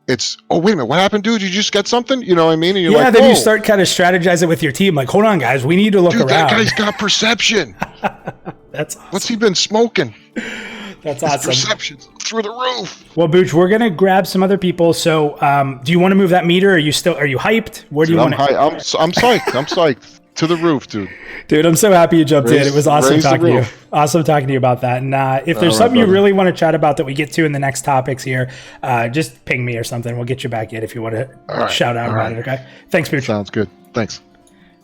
It's, oh, wait a minute, what happened, dude? You just get something? You know what I mean? And you're like, then whoa, you start kind of strategizing with your team. Like, hold on, guys, we need to look dude, around. that guy's got perception. That's awesome. What's he been smoking? That's His awesome. perception's through the roof. Well, Booch, we're gonna grab some other people. So, do you want to move that meter? Are you hyped? Where do you want to? I'm psyched. I'm psyched to the roof, dude. Dude, I'm so happy you jumped in. It was awesome raise the talking to you. roof. Awesome talking to you about that. And if there's All right, something you brother. really want to chat about that we get to in the next topics here, just ping me or something. We'll get you back in if you want to right, shout out all about right. it. Okay. Thanks, Booch. Sounds good. Thanks.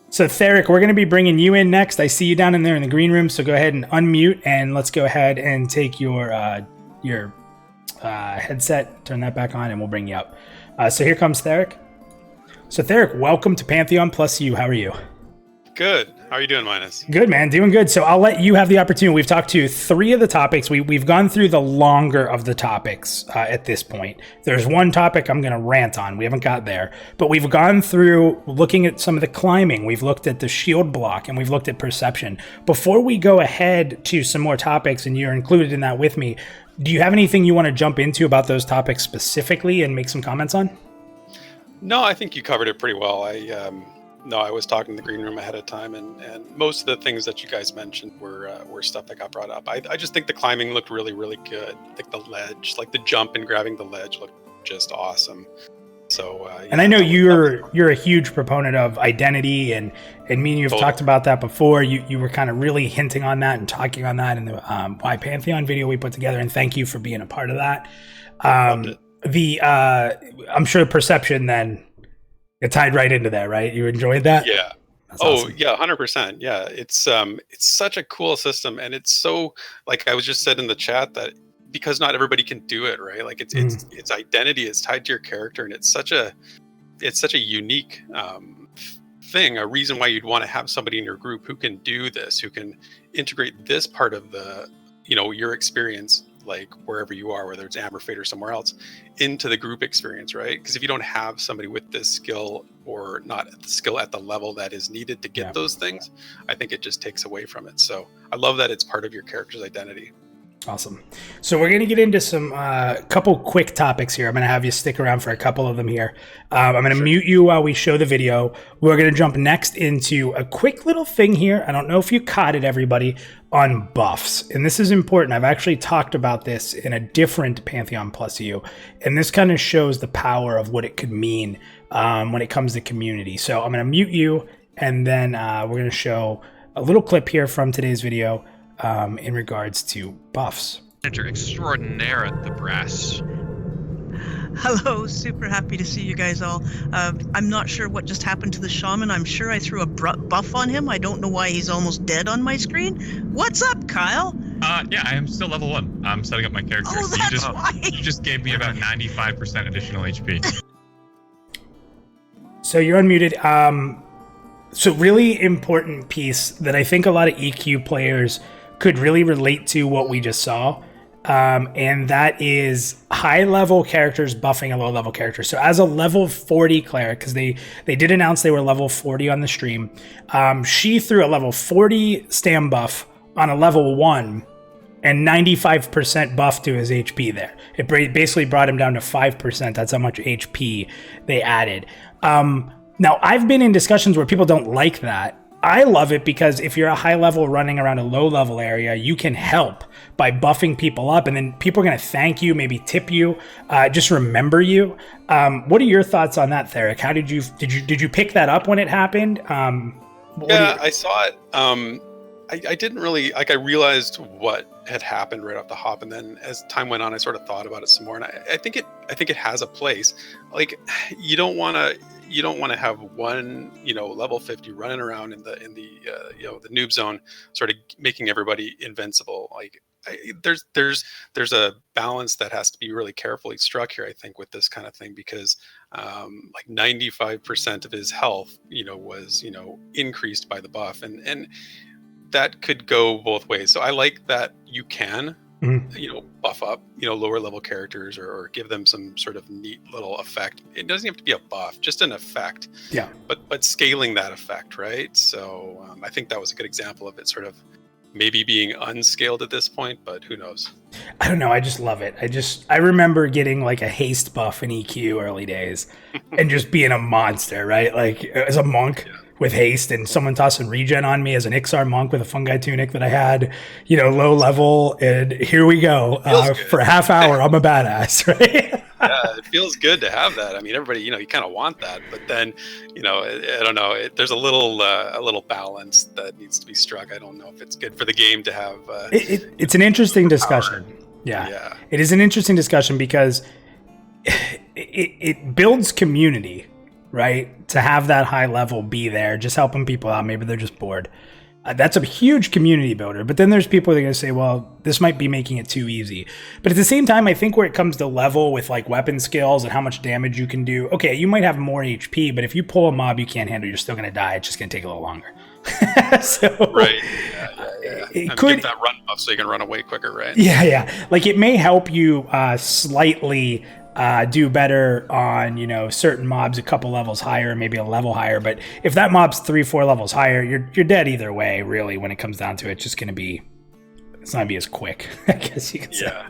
So, Theric, we're going to be bringing you in next. I see you down in there in the green room. So go ahead and unmute, and let's go ahead and take your headset, turn that back on, and we'll bring you up. So here comes Theric. So, Theric, welcome to Pantheon PlusYou. How are you? Good. How are you doing, Minus? Good, man. Doing good. So I'll let you have the opportunity. We've talked to 3 of the topics. We've gone through the longer of the topics at this point. There's one topic I'm going to rant on. We haven't got there. But we've gone through looking at some of the climbing. We've looked at the shield block, and we've looked at perception. Before we go ahead to some more topics, and you're included in that with me, do you have anything you want to jump into about those topics specifically and make some comments on? No, I think you covered it pretty well. I was talking in the green room ahead of time, and most of the things that you guys mentioned were stuff that got brought up. I just think the climbing looked really, really good. Like the ledge, like the jump and grabbing the ledge looked just awesome. So, and I know you're a huge proponent of identity, and me and you have talked about that before. You were kind of really hinting on that and talking on that in the Why Pantheon video we put together, and thank you for being a part of that. I'm sure perception then it tied right into that, right? You enjoyed that? Yeah. That's awesome. Yeah, 100%. Yeah, it's such a cool system, and it's so, like I was just said in the chat, that because not everybody can do it, right? Like it's identity is tied to your character, and it's such a unique thing. A reason why you'd want to have somebody in your group who can do this, who can integrate this part of the, your experience, like wherever you are, whether it's Amberfate or somewhere else, into the group experience, right? Because if you don't have somebody with this skill, or not the skill at the level that is needed to get those things, I think it just takes away from it. So I love that it's part of your character's identity. Awesome. So we're going to get into some couple quick topics here. I'm going to have you stick around for a couple of them here. I'm going to mute you while we show the video. We're going to jump next into a quick little thing here. I don't know if you caught it, everybody, on buffs. And this is important. I've actually talked about this in a different Pantheon PlusYou. And this kind of shows the power of what it could mean when it comes to community. So I'm going to mute you, and then we're going to show a little clip here from today's video in regards to buffs. Manager extraordinaire at the brass. Hello, super happy to see you guys all. I'm not sure what just happened to the shaman. I'm sure I threw a buff on him. I don't know why he's almost dead on my screen. What's up, Kyle? Yeah, I am still level 1. I'm setting up my character. Oh, So that's why. you just gave me about 95% additional HP. So you're unmuted. So really important piece that I think a lot of EQ players could really relate to what we just saw. And that is high-level characters buffing a low-level character. So as a level 40 cleric, because they did announce they were level 40 on the stream, she threw a level 40 stam buff on a level 1 and 95% buff to his HP there. It basically brought him down to 5%. That's how much HP they added. Now, I've been in discussions where people don't like that. I love it because if you're a high level running around a low level area, you can help by buffing people up, and then people are going to thank you, maybe tip you, just remember you. What are your thoughts on that, Theric? How did you pick that up when it happened? I saw it. I didn't really, I realized what had happened right off the hop, and then as time went on, I sort of thought about it some more, and I think it has a place. Like, you don't want to have one, level 50 running around in the the noob zone, sort of making everybody invincible. Like, there's a balance that has to be really carefully struck here, I think, with this kind of thing, because like 95% of his health, was increased by the buff, and that could go both ways. So I like that you can, buff up, lower level characters or give them some sort of neat little effect. It doesn't have to be a buff, just an effect. Yeah. But scaling that effect, right? So I think that was a good example of it sort of maybe being unscaled at this point, but who knows? I don't know. I just love it. I remember getting like a haste buff in EQ early days and just being a monster, right? Like as a monk with haste and someone tossing regen on me as an Ixar monk with a fungi tunic that I had, low level. And here we go. For a half hour, I'm a badass, right? Yeah, it feels good to have that. I mean, everybody, you kind of want that, but then, I don't know. There's a little balance that needs to be struck. I don't know if it's good for the game to have. It's an interesting discussion. Yeah, it is an interesting discussion because it builds community, right? To have that high level be there, just helping people out. Maybe they're just bored. That's a huge community builder. But then there's people that are going to say, well, this might be making it too easy. But at the same time, I think where it comes to level with like weapon skills and how much damage you can do, okay, you might have more HP, but if you pull a mob you can't handle, you're still going to die. It's just going to take a little longer. Right. It could give that run buff so you can run away quicker, right? Yeah. Like it may help you slightly do better on, certain mobs a couple levels higher, maybe a level higher. But if that mob's 3-4 levels higher, you're dead either way, really, when it comes down to it. It's just going to be, it's not going to be as quick, I guess you could say. Yeah.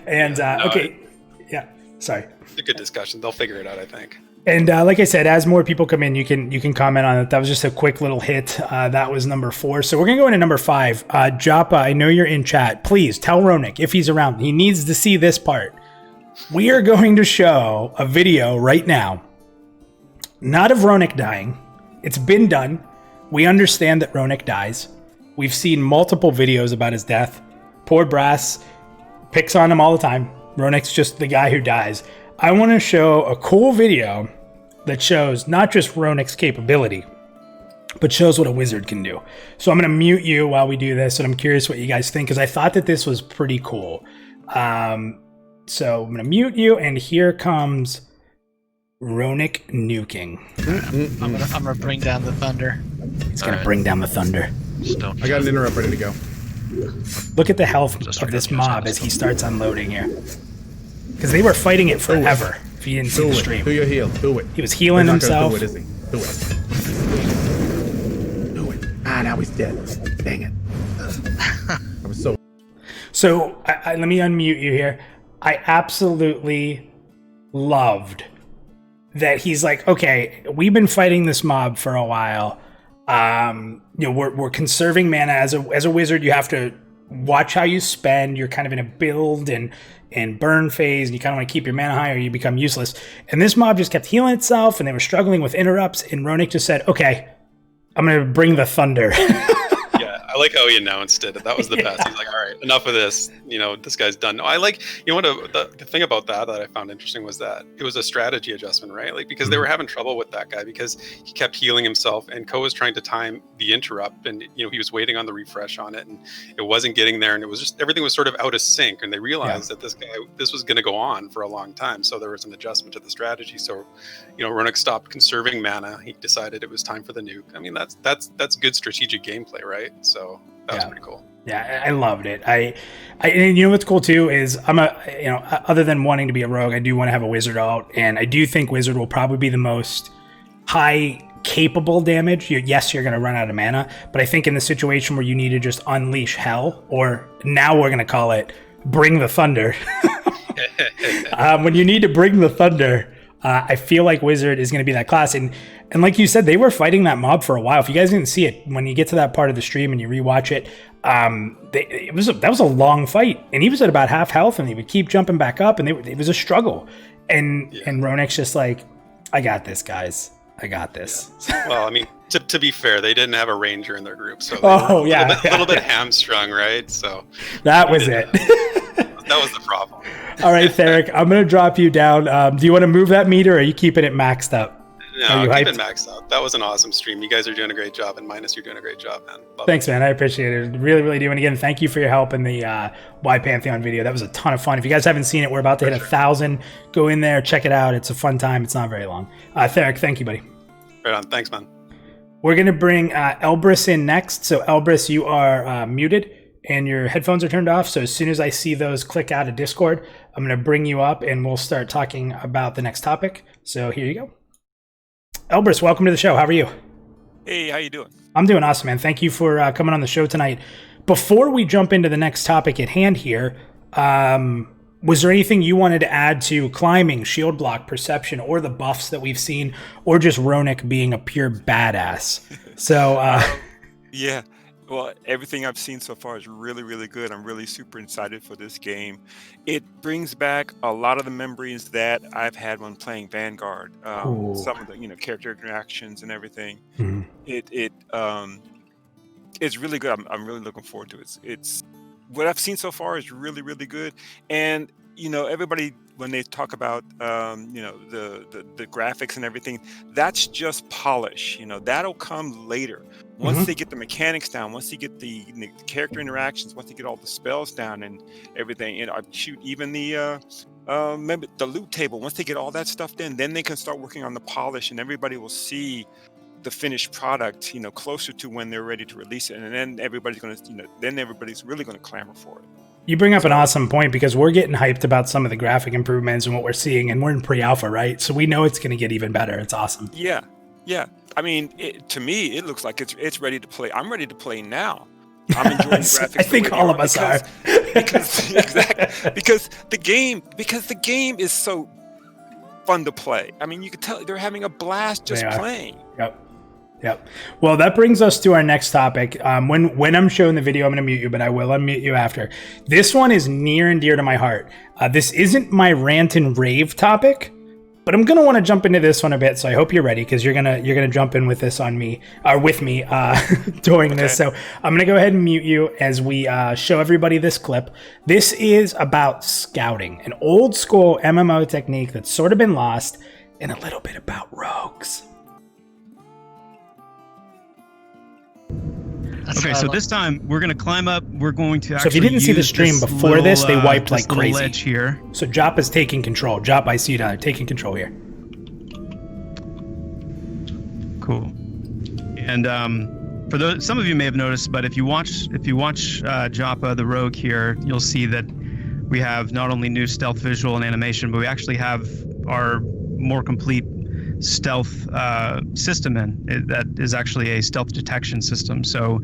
And, sorry. It's a good discussion. They'll figure it out, I think. And like I said, as more people come in, you can comment on it. That was just a quick little hit. That was number 4. So we're going to go into number 5. Joppa, I know you're in chat. Please tell Ronik if he's around. He needs to see this part. We are going to show a video right now, not of Ronik dying. It's been done. We understand that Ronik dies. We've seen multiple videos about his death. Poor Brass picks on him all the time. Ronik's just the guy who dies. I want to show a cool video that shows not just Ronik's capability, but shows what a wizard can do. So I'm going to mute you while we do this, and I'm curious what you guys think, because I thought that this was pretty cool. So I'm going to mute you, and here comes Ronik nuking. I'm gonna bring down the thunder. He's going to bring down the thunder. I got an interrupt ready to go. Look at the health of this mob as he starts unloading here. Because they were fighting it forever, if you didn't see the stream. Do your heal. Do it. He was healing himself. Do it, is he? Do it. Do it. Ah, now he's dead. Dang it. I was so... So, let me unmute you here. I absolutely loved that he's like, okay, we've been fighting this mob for a while. We're conserving mana. As a wizard, you have to watch how you spend. You're kind of in a build and burn phase, and you kind of want to keep your mana high or you become useless. And this mob just kept healing itself, and they were struggling with interrupts, and Ronik just said, okay, I'm going to bring the thunder. I like how he announced it. That was the best. He's like, all right, enough of this. This guy's done. No, I like, the thing about that I found interesting was that it was a strategy adjustment, right? Like, because they were having trouble with that guy because he kept healing himself, and Cohh was trying to time the interrupt, and, he was waiting on the refresh on it, and it wasn't getting there, and it was just, everything was sort of out of sync, and they realized that this was going to go on for a long time, so there was an adjustment to the strategy. So, Ronik stopped conserving mana. He decided it was time for the nuke. I mean, that's good strategic gameplay, right? So that was pretty cool. Yeah, I loved it. And you know what's cool too is other than wanting to be a rogue, I do want to have a wizard out, and I do think wizard will probably be the most high capable damage. Yes, you're going to run out of mana, but I think in the situation where you need to just unleash hell, or now we're going to call it bring the thunder. When you need to bring the thunder, I feel like wizard is going to be that class. And like you said, they were fighting that mob for a while. If you guys didn't see it, when you get to that part of the stream and you rewatch it, that was a long fight, and he was at about half health, and he would keep jumping back up, and it was a struggle. And Ronik's just like, I got this, guys. I got this. Yeah. Well, I mean, to be fair, they didn't have a ranger in their group, so a little bit hamstrung, right? So that was it. That was the problem. All right, Theric, I'm going to drop you down. Do you want to move that meter, or are you keeping it maxed up? No, I'll keep it maxed out. That was an awesome stream. You guys are doing a great job, and Minus, you're doing a great job, man. Thanks, man. I appreciate it. Really, really do. And again, thank you for your help in the Why Pantheon video. That was a ton of fun. If you guys haven't seen it, we're about to hit 1,000. Go in there, check it out. It's a fun time. It's not very long. Theric, thank you, buddy. Right on. Thanks, man. We're going to bring Elbrus in next. So Elbrus, you are muted and your headphones are turned off. So as soon as I see those click out of Discord, I'm going to bring you up and we'll start talking about the next topic. So here you go. Elbrus, welcome to the show. How are you? Hey, how you doing? I'm doing awesome, man. Thank you for coming on the show tonight. Before we jump into the next topic at hand here, was there anything you wanted to add to climbing, shield block, perception, or the buffs that we've seen, or just Ronik being a pure badass? So, yeah. Well, everything I've seen so far is really, really good. I'm really super excited for this game. It brings back a lot of the memories that I've had when playing Vanguard. Some of the, character interactions and everything. Mm-hmm. It's really good. I'm really looking forward to it. It's what I've seen so far is really, really good. And everybody, when they talk about the graphics and everything, that's just polish. That'll come later. Once they get the mechanics down, once they get the character interactions, once they get all the spells down and everything, even the maybe the loot table. Once they get all that stuff done, then they can start working on the polish, and everybody will see the finished product, closer to when they're ready to release it, and then everybody's really going to clamor for it. You bring up an awesome point because we're getting hyped about some of the graphic improvements and what we're seeing, and we're in pre-alpha, right? So we know it's going to get even better. It's awesome. Yeah. I mean, to me, it looks like it's ready to play. I'm ready to play now. I'm enjoying the graphics. I think all of us are. because the game is so fun to play. I mean, you can tell they're having a blast just playing. Yep. Well, that brings us to our next topic. When I'm showing the video, I'm going to mute you, but I will unmute you after. This one is near and dear to my heart. This isn't my rant and rave topic, but I'm going to want to jump into this one a bit. So I hope you're ready because you're gonna jump in with this on me or with me during this. So I'm going to go ahead and mute you as we show everybody this clip. This is about scouting, an old school MMO technique that's sort of been lost, and a little bit about rogues. Okay, so this time we're going to climb up. We're going to actually. So if you didn't see the stream before this, they wiped like crazy. Ledge here. So Joppa's taking control. Joppa, I see you down there, taking control here. Cool. And for some of you may have noticed, but if you watch Joppa the Rogue here, you'll see that we have not only new stealth visual and animation, but we actually have our more complete stealth system that is actually a stealth detection system. So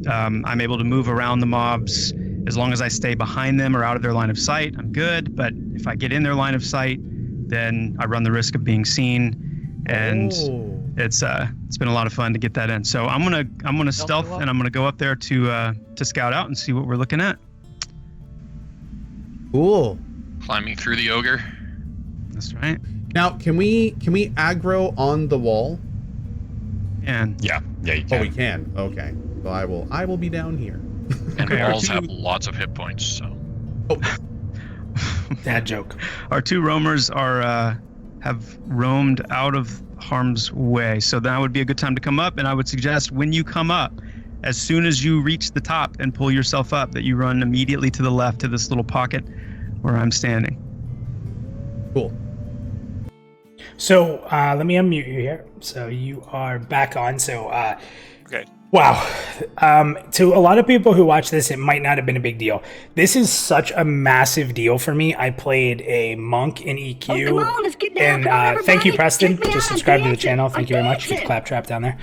I'm able to move around the mobs as long as I stay behind them or out of their line of sight. I'm good, but if I get in their line of sight, then I run the risk of being seen, and it's been a lot of fun to get that in. So I'm gonna stealth, and I'm gonna go up there to scout out and see what we're looking at. Cool. Climbing through the ogre. That's right. Now, can we aggro on the wall? And yeah, you can. Oh, we can. Okay. So I will be down here. And walls have lots of hit points, so. Dad joke. Our two roamers have roamed out of harm's way, so that would be a good time to come up. And I would suggest when you come up, as soon as you reach the top and pull yourself up, that you run immediately to the left to this little pocket where I'm standing. Cool. So let me unmute you here. So you are back on. So okay. Wow. To a lot of people who watch this, it might not have been a big deal. This is such a massive deal for me. I played a monk in EQ. Oh, come on, let's get down. And thank you, Preston. Just subscribe to the channel. Thank you very much. Get the claptrap down there.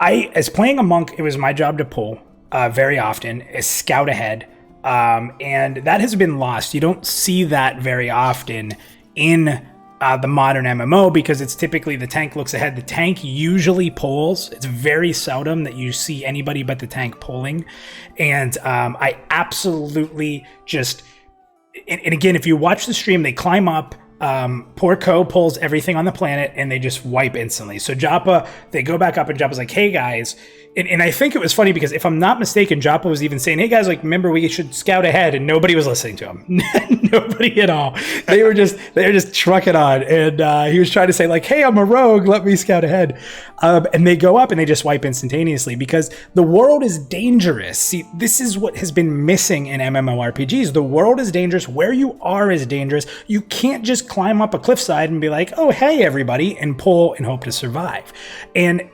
As playing a monk, it was my job to pull very often, scout ahead. And that has been lost. You don't see that very often in the modern MMO because it's typically the tank looks ahead. The tank usually pulls. It's very seldom that you see anybody but the tank pulling. And I absolutely just... And again, if you watch the stream, they climb up. Poor Cohh pulls everything on the planet and they just wipe instantly. So Joppa, they go back up and Joppa's like, hey guys. And I think it was funny because if I'm not mistaken, Joppa was even saying, hey guys, like, remember we should scout ahead, and nobody was listening to him. Nobody at all. They were just trucking on, and he was trying to say like, "Hey, I'm a rogue. Let me scout ahead." And they go up and they just wipe instantaneously because the world is dangerous. See, this is what has been missing in MMORPGs. The world is dangerous. Where you are is dangerous. You can't just climb up a cliffside and be like, "Oh, hey, everybody," and pull and hope to survive. And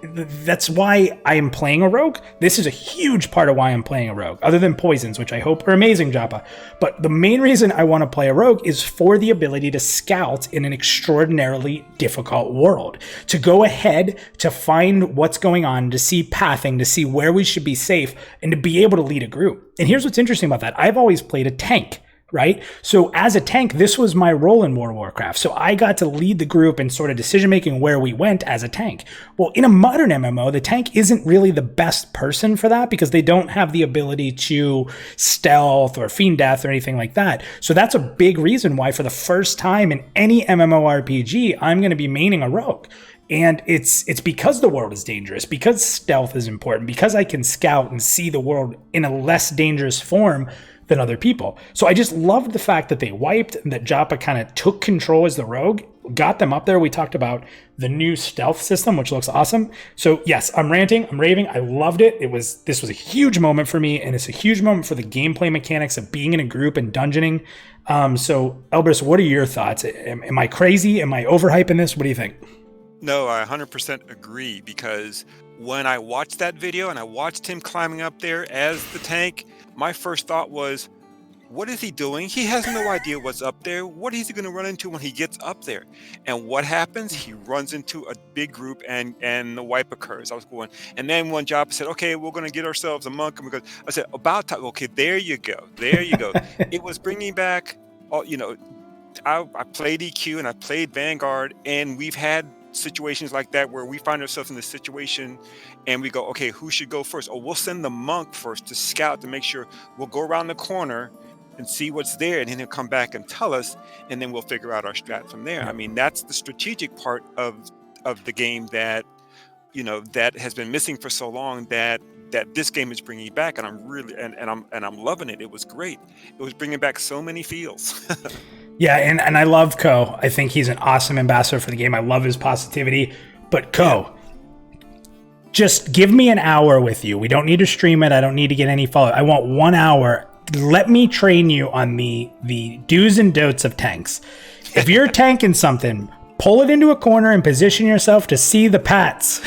that's why I am playing a rogue. This is a huge part of why I'm playing a rogue, other than poisons, which I hope are amazing, Joppa. But the main reason I want to play a rogue is for the ability to scout in an extraordinarily difficult world, to go ahead, to find what's going on, to see pathing, to see where we should be safe, and to be able to lead a group. And here's what's interesting about that. I've always played a tank, right? So as a tank, this was my role in World of Warcraft. So I got to lead the group and sort of decision-making where we went as a tank. Well, in a modern MMO, the tank isn't really the best person for that because they don't have the ability to stealth or fiend death or anything like that. So that's a big reason why for the first time in any MMORPG, I'm going to be maining a rogue. And it's because the world is dangerous, because stealth is important, because I can scout and see the world in a less dangerous form than other people. So I just loved the fact that they wiped and that Joppa kind of took control as the rogue, got them up there. We talked about the new stealth system, which looks awesome. So yes, I'm ranting, I'm raving. I loved it. This was a huge moment for me, and it's a huge moment for the gameplay mechanics of being in a group and dungeoning. So Elbrus, what are your thoughts? Am I crazy? Am I overhyping this? What do you think? No, I 100% agree, because when I watched that video and I watched him climbing up there as the tank, my first thought was, what is he doing? He has no idea what's up there. What is he going to run into when he gets up there? And what happens? He runs into a big group and the wipe occurs. I was going, and then one job said, okay, we're going to get ourselves a monk. And I said, about time. Okay, there you go. There you go. It was bringing back, I played EQ and I played Vanguard, and we've had situations like that where we find ourselves in this situation and we go, okay, who should go first? Or we'll send the monk first to scout to make sure. We'll go around the corner and see what's there, and then he'll come back and tell us, and then we'll figure out our strat from there. I mean, that's the strategic part of the game that that has been missing for so long, that this game is bringing back, and I'm really and I'm loving it. It was great. It was bringing back so many feels. Yeah, and I love Cohh. I think he's an awesome ambassador for the game. I love his positivity. But Cohh, just give me an hour with you. We don't need to stream it. I don't need to get any follow. I want 1 hour. Let me train you on the do's and don'ts of tanks. If you're tanking something, pull it into a corner and position yourself to see the pats.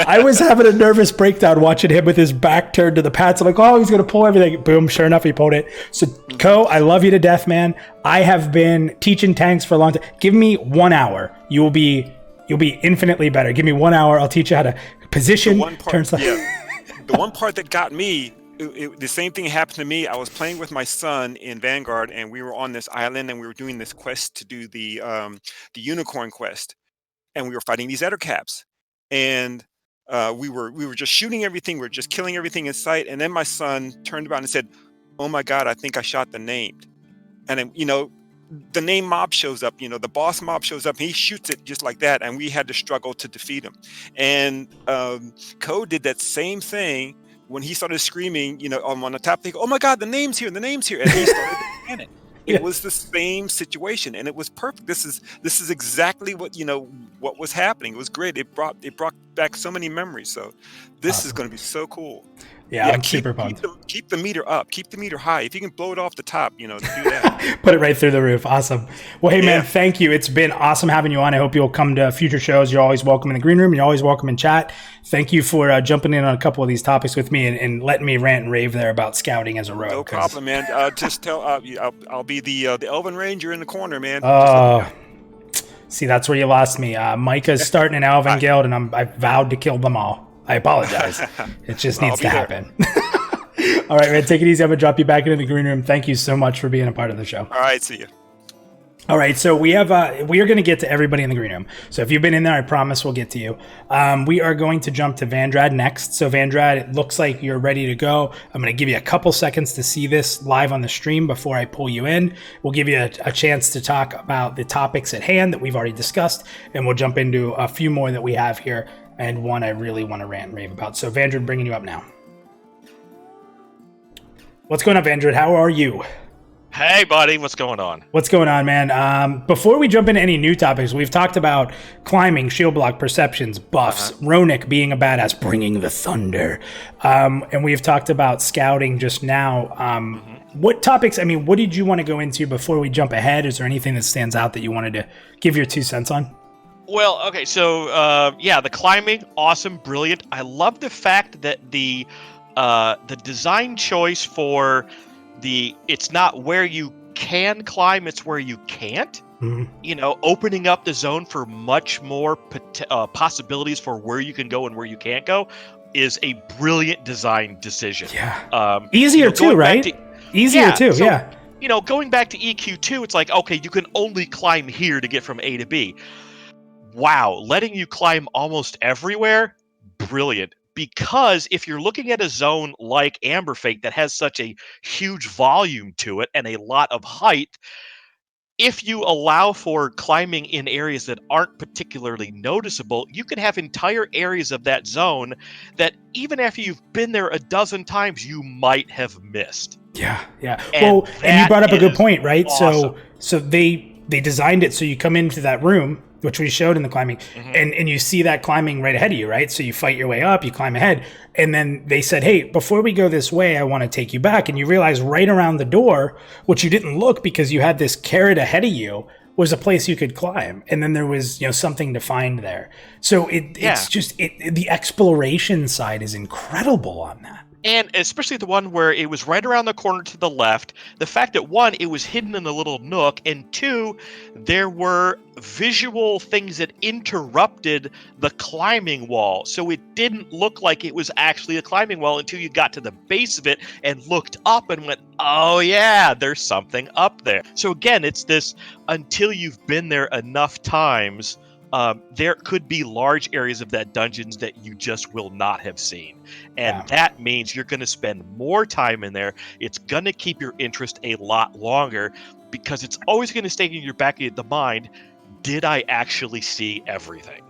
I was having a nervous breakdown watching him with his back turned to the pats. I'm like, oh, he's going to pull everything. Boom, sure enough, he pulled it. So, Cohh, I love you to death, man. I have been teaching tanks for a long time. Give me 1 hour. You'll be infinitely better. Give me 1 hour. I'll teach you how to position. The one part that got me, the same thing happened to me. I was playing with my son in Vanguard, and we were on this island, and we were doing this quest to do the unicorn quest, and we were fighting these ettercaps. And we were just shooting everything. We were just killing everything in sight. And then my son turned around and said, "Oh my God, I think I shot the named." And then, the name mob shows up. The boss mob shows up. And he shoots it just like that. And we had to struggle to defeat him. And Cohh did that same thing when he started screaming. On the top. They go, "Oh my God, the name's here! The name's here!" And he started to panic. It was the same situation, and it was perfect. This is exactly what what was happening. It was great. It brought back so many memories. So this is going to be so cool. Yeah, I'm super pumped. Keep the meter up. Keep the meter high. If you can blow it off the top, do that. Put it right through the roof. Awesome. Well, hey, man, thank you. It's been awesome having you on. I hope you'll come to future shows. You're always welcome in the green room. You're always welcome in chat. Thank you for jumping in on a couple of these topics with me and letting me rant and rave there about scouting as a rogue. No problem, man. Just tell I'll be the Elven Ranger in the corner, man. Oh, see, that's where you lost me. Micah's starting an Elven guild, and I vowed to kill them all. I apologize. It just needs to happen. All right, man, take it easy. I'm going to drop you back into the green room. Thank you so much for being a part of the show. All right, see you. All right, so we are going to get to everybody in the green room. So if you've been in there, I promise we'll get to you. We are going to jump to Vandrad next. So Vandrad, it looks like you're ready to go. I'm going to give you a couple seconds to see this live on the stream before I pull you in. We'll give you a chance to talk about the topics at hand that we've already discussed, and we'll jump into a few more that we have here, and one I really want to rant and rave about. So Vandrad, bringing you up now. What's going on, Vandrad? How are you? Hey, buddy, what's going on? What's going on, man? Before we jump into any new topics, we've talked about climbing, shield block, perceptions, buffs, Ronick being a badass, bringing the thunder. And we've talked about scouting just now. What topics, I mean, what did you want to go into before we jump ahead? Is there anything that stands out that you wanted to give your 2 cents on? Well, okay, so, the climbing, awesome, brilliant. I love the fact that the design choice for it's not where you can climb, it's where you can't. Opening up the zone for much more possibilities for where you can go and where you can't go is a brilliant design decision. Yeah. Easier too, right? Easier too, so, yeah. Going back to EQ2, it's like, okay, you can only climb here to get from A to B. Wow, letting you climb almost everywhere, brilliant. Because if you're looking at a zone like Amber Fate that has such a huge volume to it and a lot of height, if you allow for climbing in areas that aren't particularly noticeable, you can have entire areas of that zone that even after you've been there a dozen times, you might have missed. Yeah. And you brought up a good point, right? Awesome. So they designed it so you come into that room, which we showed in the climbing, and you see that climbing right ahead of you, right? So you fight your way up, you climb ahead, and then they said, hey, before we go this way, I want to take you back. And you realize right around the door, which you didn't look because you had this carrot ahead of you, was a place you could climb. And then there was, something to find there. So it's just, the exploration side is incredible on that. And especially the one where it was right around the corner to the left, the fact that 1, it was hidden in a little nook, and 2, there were visual things that interrupted the climbing wall. So it didn't look like it was actually a climbing wall until you got to the base of it and looked up and went, oh yeah, there's something up there. So again, it's this, until you've been there enough times, there could be large areas of that dungeons that you just will not have seen. And that means you're going to spend more time in there. It's going to keep your interest a lot longer because it's always going to stay in your back of the mind, did I actually see everything?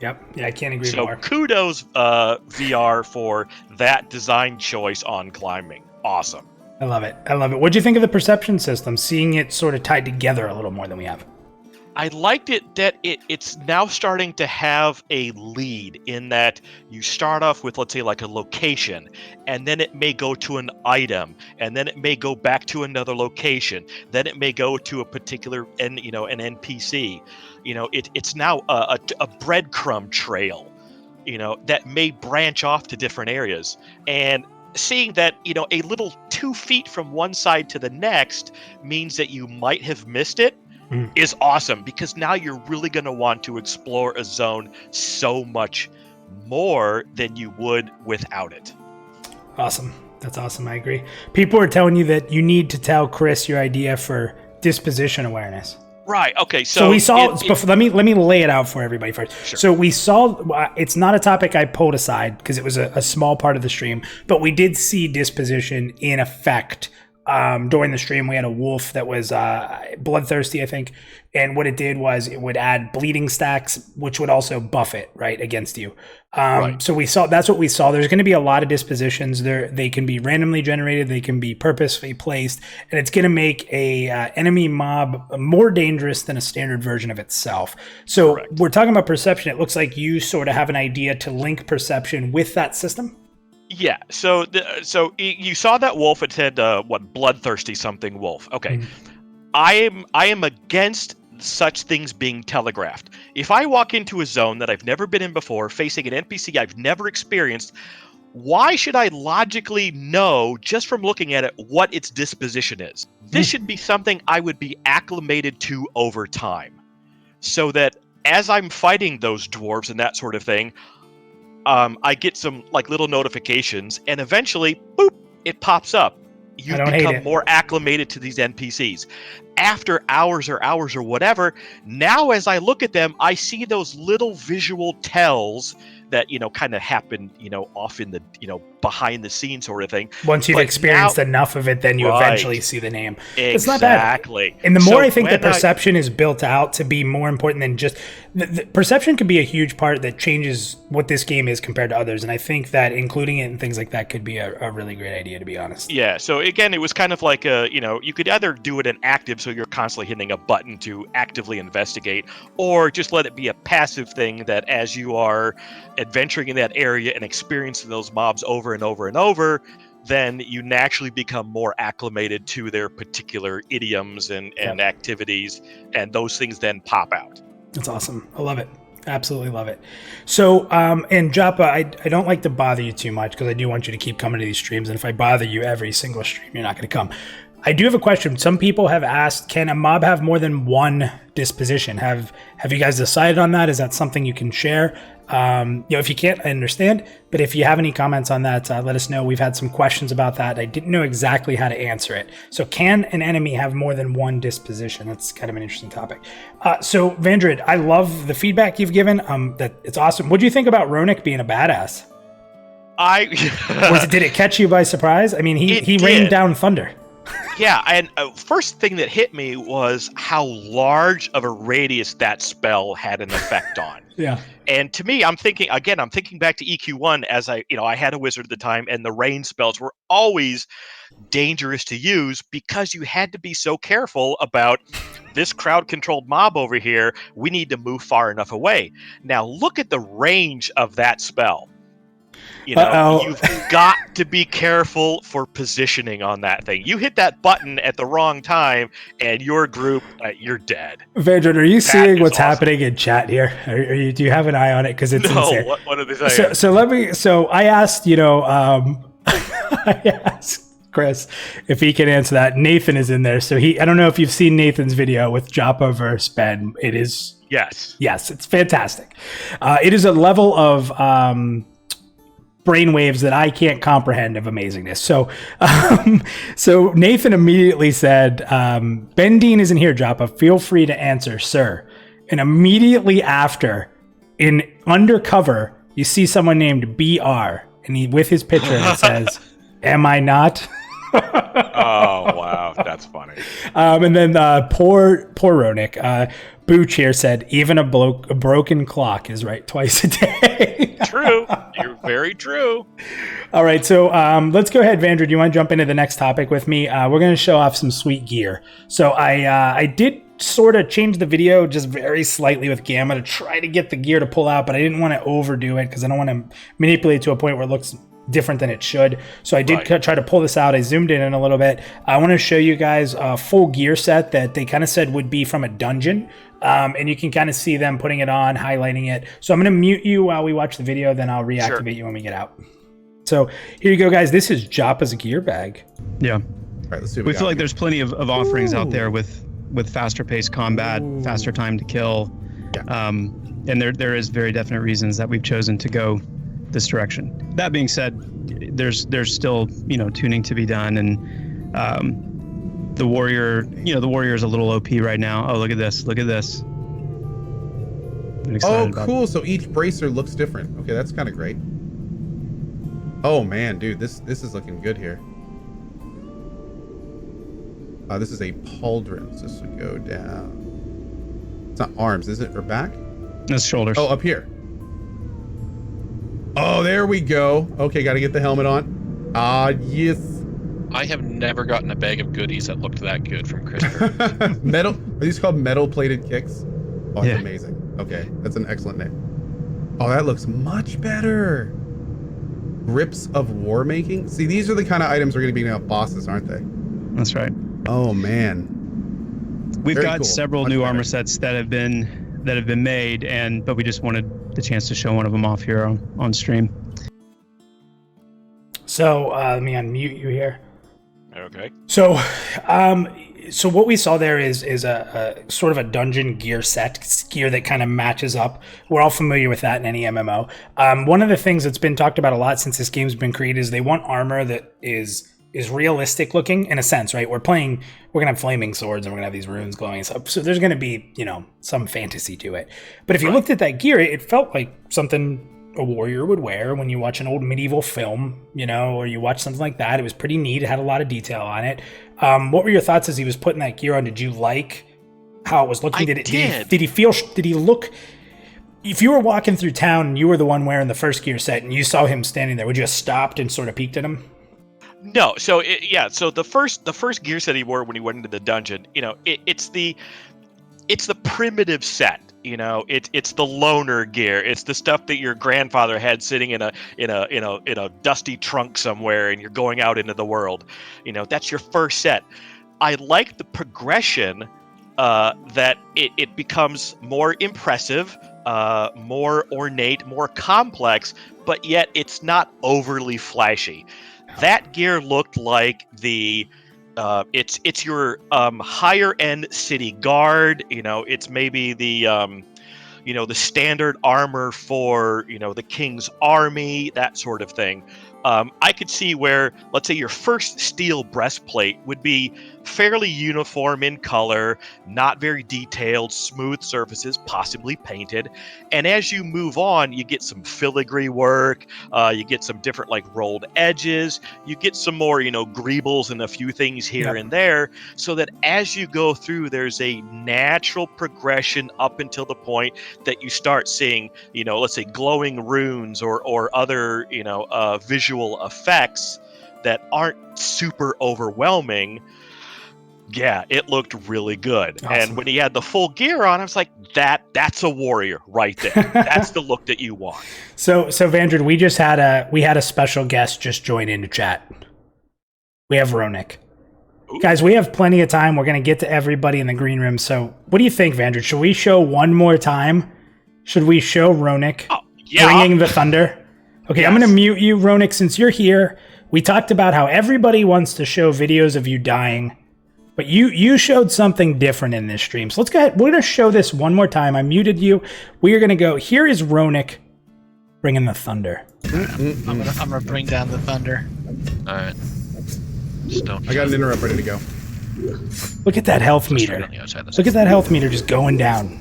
Yep. Yeah, I can't agree more. So kudos, VR, for that design choice on climbing. Awesome. I love it. What do you think of the perception system, seeing it sort of tied together a little more than we have? I liked it that it's now starting to have a lead in that you start off with, let's say, like a location, and then it may go to an item, and then it may go back to another location, then it may go to a particular, an NPC. It's now a breadcrumb trail, that may branch off to different areas. And seeing that, a little 2 feet from one side to the next means that you might have missed it. Is awesome, because now you're really going to want to explore a zone so much more than you would without it. Awesome. That's awesome. I agree. People are telling you that you need to tell Chris your idea for disposition awareness. Right. Okay. So we saw. Let me lay it out for everybody first. Sure. So we saw. It's not a topic I pulled aside because it was a small part of the stream, but we did see disposition in effect. During the stream, we had a wolf that was bloodthirsty, I think, and what it did was it would add bleeding stacks, which would also buff it right against you. Right. So that's what we saw. There's going to be a lot of dispositions there. They can be randomly generated, they can be purposefully placed, and it's going to make a enemy mob more dangerous than a standard version of itself. So We're talking about perception. It looks like you sort of have an idea to link perception with that system. Yeah. So you saw that wolf. It said bloodthirsty something wolf. Okay. I am against such things being telegraphed. If I walk into a zone that I've never been in before, facing an NPC I've never experienced, why should I logically know just from looking at it what its disposition is? This should be something I would be acclimated to over time, so that as I'm fighting those dwarves and that sort of thing, I get some little notifications, and eventually, boop, it pops up. You become more acclimated to these NPCs. after hours or whatever, now as I look at them, I see those little visual tells that, kind of happen, off in the, behind the scenes sort of thing. Once you've experienced enough of it, then you eventually see the name. It's not bad. Exactly. And the more I think that perception is built out to be more important than just the perception can be a huge part that changes what this game is compared to others. And I think that including it and things like that could be a really great idea, to be honest. Yeah. So again, it was kind of like you could either do it in active, so you're constantly hitting a button to actively investigate, or just let it be a passive thing that as you are adventuring in that area and experiencing those mobs over and over and over, then you naturally become more acclimated to their particular idioms and activities, and those things then pop out. That's awesome. I love it. Absolutely love it. So, and Joppa, I don't like to bother you too much because I do want you to keep coming to these streams, and if I bother you every single stream, you're not going to come. I do have a question. Some people have asked, can a mob have more than one disposition? Have you guys decided on that? Is that something you can share? If you can't, I understand. But if you have any comments on that, let us know. We've had some questions about that. I didn't know exactly how to answer it. So can an enemy have more than one disposition? That's kind of an interesting topic. So Vandrid, I love the feedback you've given. That it's awesome. What do you think about Ronick being a badass? Did it catch you by surprise? I mean, he rained down thunder. Yeah, and first thing that hit me was how large of a radius that spell had an effect on. Yeah. And to me, I'm thinking back to EQ1 as I had a wizard at the time, and the rain spells were always dangerous to use because you had to be so careful about this crowd-controlled mob over here. We need to move far enough away. Now look at the range of that spell. You've got to be careful for positioning on that thing. You hit that button at the wrong time, and your group, you're dead. Vandrid, are you seeing what's happening in chat here? Do you have an eye on it? Because it's insane. What are they saying? So I asked, I asked Chris if he can answer that. Nathan is in there, so I don't know if you've seen Nathan's video with Joppa versus Ben. It is yes, it's fantastic. It is a level of brainwaves that I can't comprehend of amazingness. So Nathan immediately said, Ben Dean isn't here, Joppa. Feel free to answer, sir. And immediately after, in undercover, you see someone named BR, and with his picture, and it says, am I not? Oh, wow. That's funny. And then poor Ronick, Booch here said, even a broken clock is right twice a day. True. You're very true. All right, so let's go ahead, Vandrid. You want to jump into the next topic with me? We're going to show off some sweet gear. So I did sort of change the video just very slightly with Gamma to try to get the gear to pull out, but I didn't want to overdo it because I don't want to manipulate to a point where it looks different than it should. So I did try to pull this out. I zoomed in a little bit. I want to show you guys a full gear set that they kind of said would be from a dungeon. And you can kind of see them putting it on, highlighting it. So I'm going to mute you while we watch the video, then I'll reactivate you when we get out. So here you go, guys. This is Joppa's gear bag. Yeah. All right, let's see what we feel like there's plenty of offerings out there with faster paced combat, faster time to kill. Yeah. And there is very definite reasons that we've chosen to go this direction. That being said, there's still tuning to be done, and the warrior is a little OP right now. Oh, look at this! Oh, cool! So each bracer looks different. Okay, that's kind of great. Oh man, dude, this is looking good here. This is a pauldron. So this would go down. It's not arms, is it, or back? That's shoulders. Oh, up here. Oh, there we go. Okay, got to get the helmet on. Yes. I have never gotten a bag of goodies that looked that good from Christopher. Metal. Are these called metal-plated kicks? Oh, that's amazing. Okay, that's an excellent name. Oh, that looks much better. Grips of war making. See, these are the kind of items we're going to be about bosses, aren't they? That's right. Oh man. We've got several new armor sets that have been made, but we just wanted the chance to show one of them off here on stream. So let me unmute you here. Okay. So what we saw there is a sort of a dungeon gear set, gear that kind of matches up. We're all familiar with that in any MMO. One of the things that's been talked about a lot since this game's been created is they want armor that is is realistic looking in a sense, right? We're gonna have flaming swords and we're gonna have these runes glowing and stuff. So there's gonna be, some fantasy to it. But if you looked at that gear, it felt like something a warrior would wear when you watch an old medieval film, or you watch something like that. It was pretty neat. It had a lot of detail on it. What were your thoughts as he was putting that gear on? Did you like how it was looking? Did he look? If you were walking through town and you were the one wearing the first gear set and you saw him standing there, would you have stopped and sort of peeked at him? No. So so the first gear set he wore when he went into the dungeon, it's the primitive set. It's the loner gear. It's the stuff that your grandfather had sitting in a dusty trunk somewhere, and you're going out into the world. That's your first set. I like the progression that it becomes more impressive, more ornate, more complex, but yet it's not overly flashy. That gear looked like it's your higher end city guard. It's maybe the standard armor for the king's army, that sort of thing. I could see where, let's say, your first steel breastplate would be fairly uniform in color, not very detailed, smooth surfaces, possibly painted. And as you move on, you get some filigree work, you get some different rolled edges, you get some more, greebles and a few things here and there, so that as you go through, there's a natural progression up until the point that you start seeing, let's say glowing runes or other, visual effects that aren't super overwhelming. Yeah, it looked really good. Awesome. And when he had the full gear on, I was like, that's a warrior right there. That's the look that you want. So Vandred, we had a special guest just join into chat. We have Ronik. Ooh. Guys, we have plenty of time. We're going to get to everybody in the green room. So what do you think, Vandred? Should we show one more time? Should we show Ronik bringing the thunder? Okay, yes. I'm going to mute you, Ronik, since you're here. We talked about how everybody wants to show videos of you dying, but you showed something different in this stream. So let's go ahead. We're going to show this one more time. I muted you. We are going to go. Here is Ronik bringing the thunder. I'm gonna bring down the thunder. All right. Just don't. I got an interrupt ready to go. Look at that health meter. Look at that health meter just going down.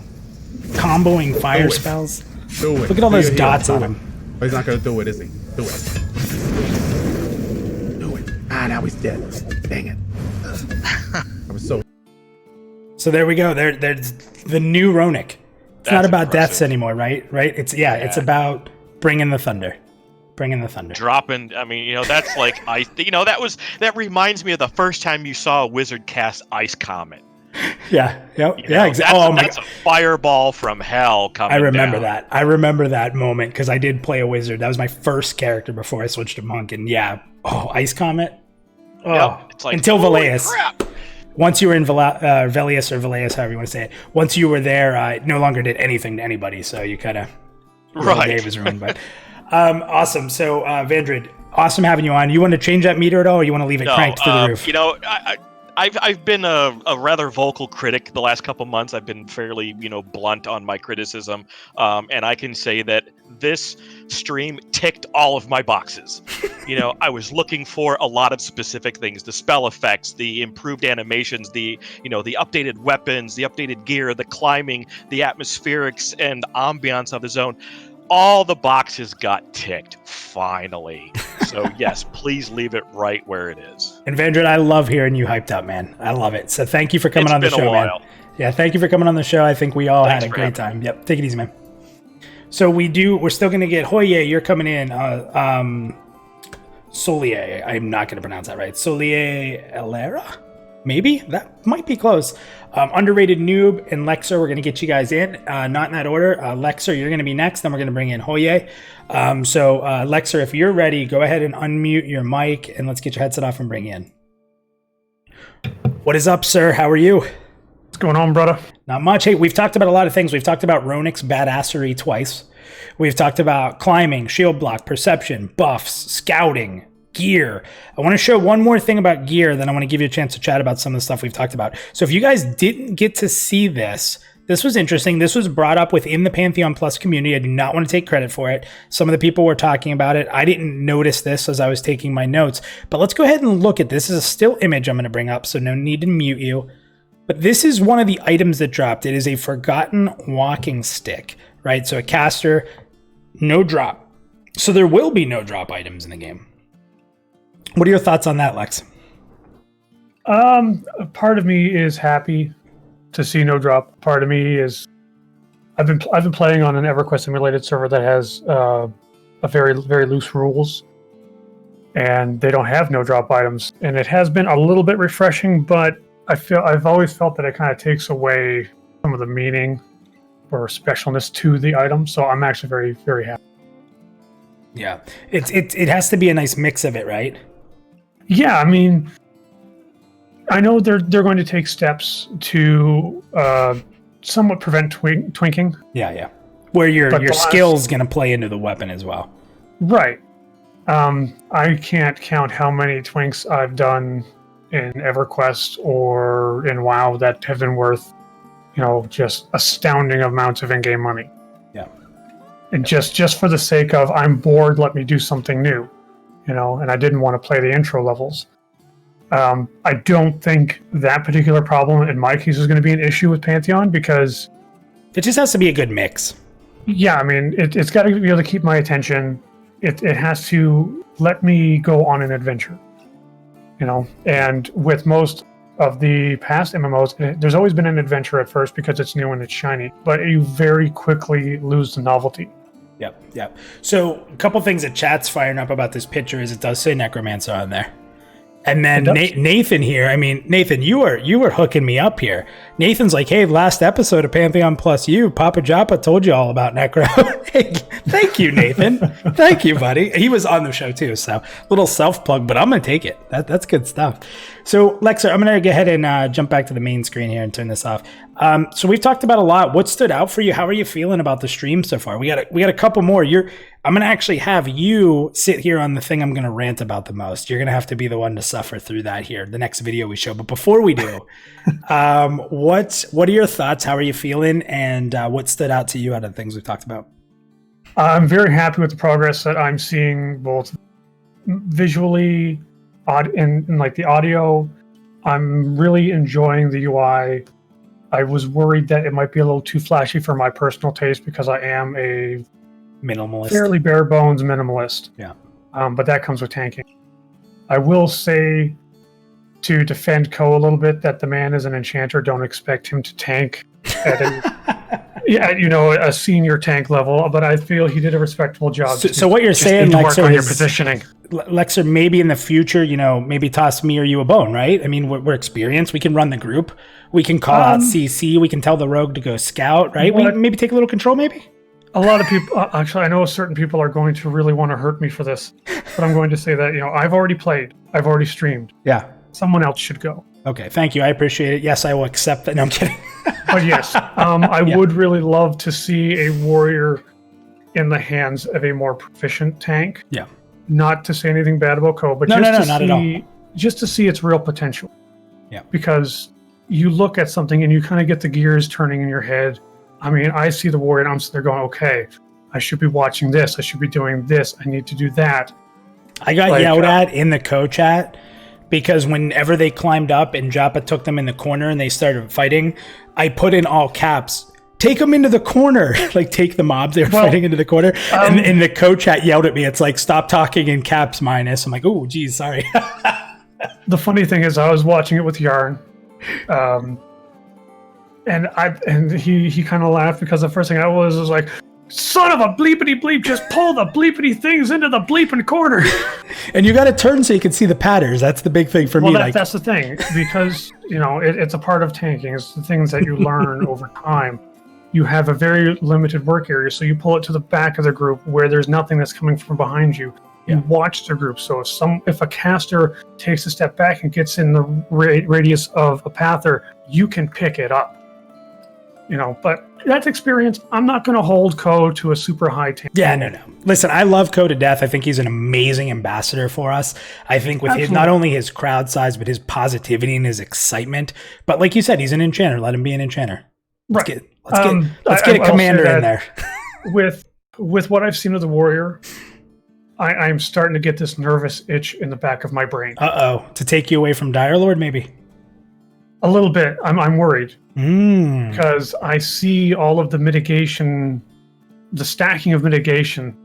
Comboing fire spells. Do it. Look at all those dots on him. Oh, he's not going to do it, is he? Do it. Do it. Ah, now he's dead. Dang it. I was so... So there we go. There's the new Ronik. It's not about deaths anymore, right? Right? It's about bringing the thunder. Bringing the thunder. Dropping, that's like ice. That reminds me of the first time you saw a wizard cast Ice Comet. Yeah, exactly. That's a fireball from hell coming I remember down. that. I remember that moment because I did play a wizard. That was my first character before I switched to monk. And Ice Comet. Oh, yep. It's like, until Veleus. Crap. Once you were in Veleus or Veleus, however you want to say it. Once you were there, it no longer did anything to anybody. So you kind of gave his ruin. But awesome. So Vandred, awesome having you on. You want to change that meter at all, or you want to leave it cranked to the roof? I've been a rather vocal critic the last couple months. I've been fairly, blunt on my criticism, and I can say that this stream ticked all of my boxes. I was looking for a lot of specific things: the spell effects, the improved animations, the updated weapons, the updated gear, the climbing, the atmospherics and ambiance of the zone. All the boxes got ticked, finally. So, yes, please leave it right where it is. And Vandred, I love hearing you hyped up, man. I love it. So thank you for coming on the show, man. Yeah, thank you for coming on the show. I think we all had a great time. Yep, take it easy, man. So we're still going to get Hoye, you're coming in. Solier, I'm not going to pronounce that right. Solier Elera? Maybe? That might be close. Underrated Noob and Lexer, we're going to get you guys in. Not in that order. Lexer, you're going to be next. Then we're going to bring in Hoye. So Lexer, if you're ready, go ahead and unmute your mic and let's get your headset off and bring in. What is up, sir? How are you? What's going on, brother? Not much. Hey, we've talked about a lot of things. We've talked about Ronik's badassery twice. We've talked about climbing, shield block, perception, buffs, scouting, gear. I want to show one more thing about gear, then I want to give you a chance to chat about some of the stuff we've talked about. So if you guys didn't get to see this, This was interesting. This was brought up within the Pantheon Plus community. I do not want to take credit for it. Some of the people were talking about it. I didn't notice this as I was taking my notes. But let's go ahead and look at this. This is a still image I'm going to bring up, so no need to mute you. But this is one of the items that dropped. It is a forgotten walking stick, right? So a caster, no drop. So there will be no drop items in the game. What are your thoughts on that, Lex? Part of me is happy to see no drop. Part of me is I've been playing on an EverQuest simulated server that has a very loose rules, and they don't have no drop items. And it has been a little bit refreshing, but I've always felt that it kind of takes away some of the meaning or specialness to the item. So I'm actually very, very happy. Yeah, it has to be a nice mix of it, right? Yeah, I mean, I know they're going to take steps to somewhat prevent twinking. Yeah. Where your skill's going to play into the weapon as well. Right. I can't count how many twinks I've done in EverQuest or in WoW that have been worth, just astounding amounts of in-game money. Yeah. And just for the sake of, I'm bored, let me do something new, and I didn't want to play the intro levels. I don't think that particular problem in my case is going to be an issue with Pantheon because it just has to be a good mix. Yeah, I mean, it's got to be able to keep my attention. It has to let me go on an adventure, And with most of the past MMOs, there's always been an adventure at first because it's new and it's shiny, but you very quickly lose the novelty. Yep. So a couple things that chat's firing up about this picture is it does say Necromancer on there. And then Nathan here, I mean, Nathan, you were hooking me up here. Nathan's like, hey, last episode of Pantheon PlusYou, Papa Joppa told you all about Necro. Hey, thank you, Nathan. Thank you, buddy. He was on the show too, so little self-plug, but I'm going to take it. That's good stuff. So, Lexer, I'm going to go ahead and jump back to the main screen here and turn this off. So we've talked about a lot. What stood out for you? How are you feeling about the stream so far? We got a couple more. I'm going to actually have you sit here on the thing I'm going to rant about the most. You're going to have to be the one to suffer through that here, the next video we show. But before we do, what are your thoughts? How are you feeling? And what stood out to you out of the things we've talked about? I'm very happy with the progress that I'm seeing both visually and like the audio. I'm really enjoying the UI. I was worried that it might be a little too flashy for my personal taste because I am a minimalist, fairly bare bones minimalist. Yeah. But that comes with tanking. I will say, to defend Cohh a little bit, that the man is an enchanter. Don't expect him to tank at a senior tank level. But I feel he did a respectable job. So what you're saying, Lexer, is your positioning. Lexer, maybe in the future, maybe toss me or you a bone, right? I mean, we're experienced. We can run the group. We can call out CC. We can tell the rogue to go scout, right? We maybe take a little control, maybe? A lot of people, actually, I know certain people are going to really want to hurt me for this, but I'm going to say that, I've already played. I've already streamed. Yeah. Someone else should go. Okay, thank you. I appreciate it. Yes, I will accept that. No, I'm kidding. But yes, I would really love to see a warrior in the hands of a more proficient tank. Yeah. Not to say anything bad about Cohh, but just to see its real potential. Yeah. Because you look at something and you kind of get the gears turning in your head. I mean, I see the warrior and I'm sitting there going, okay, I should be watching this. I should be doing this. I need to do that. I got yelled at in the Cohh chat because whenever they climbed up and Joppa took them in the corner and they started fighting, I put in all caps, take them into the corner, like take the mobs they were fighting into the corner. And the Cohh chat yelled at me. It's like, stop talking in caps minus. I'm like, oh, geez, sorry. The funny thing is I was watching it with Yarn. And he kind of laughed because the first thing I was like, son of a bleepity bleep, just pull the bleepity things into the bleeping corner. And you got to turn so you can see the patterns. That's the big thing for me. That's the thing, because it's a part of tanking. It's the things that you learn over time. You have a very limited work area, so you pull it to the back of the group where there's nothing that's coming from behind you. You watch the group. So if a caster takes a step back and gets in the radius of a pather, you can pick it up. But that's experience. I'm not going to hold Cohh to a super high tank. Yeah, no. Listen, I love Cohh to death. I think he's an amazing ambassador for us. I think with not only his crowd size, but his positivity and his excitement. But like you said, he's an enchanter. Let him be an enchanter. Right. Let's get a commander in there. with what I've seen of the warrior, I'm starting to get this nervous itch in the back of my brain. To take you away from Dire Lord, maybe. A little bit. I'm worried Mm. because I see all of the mitigation, the stacking of mitigation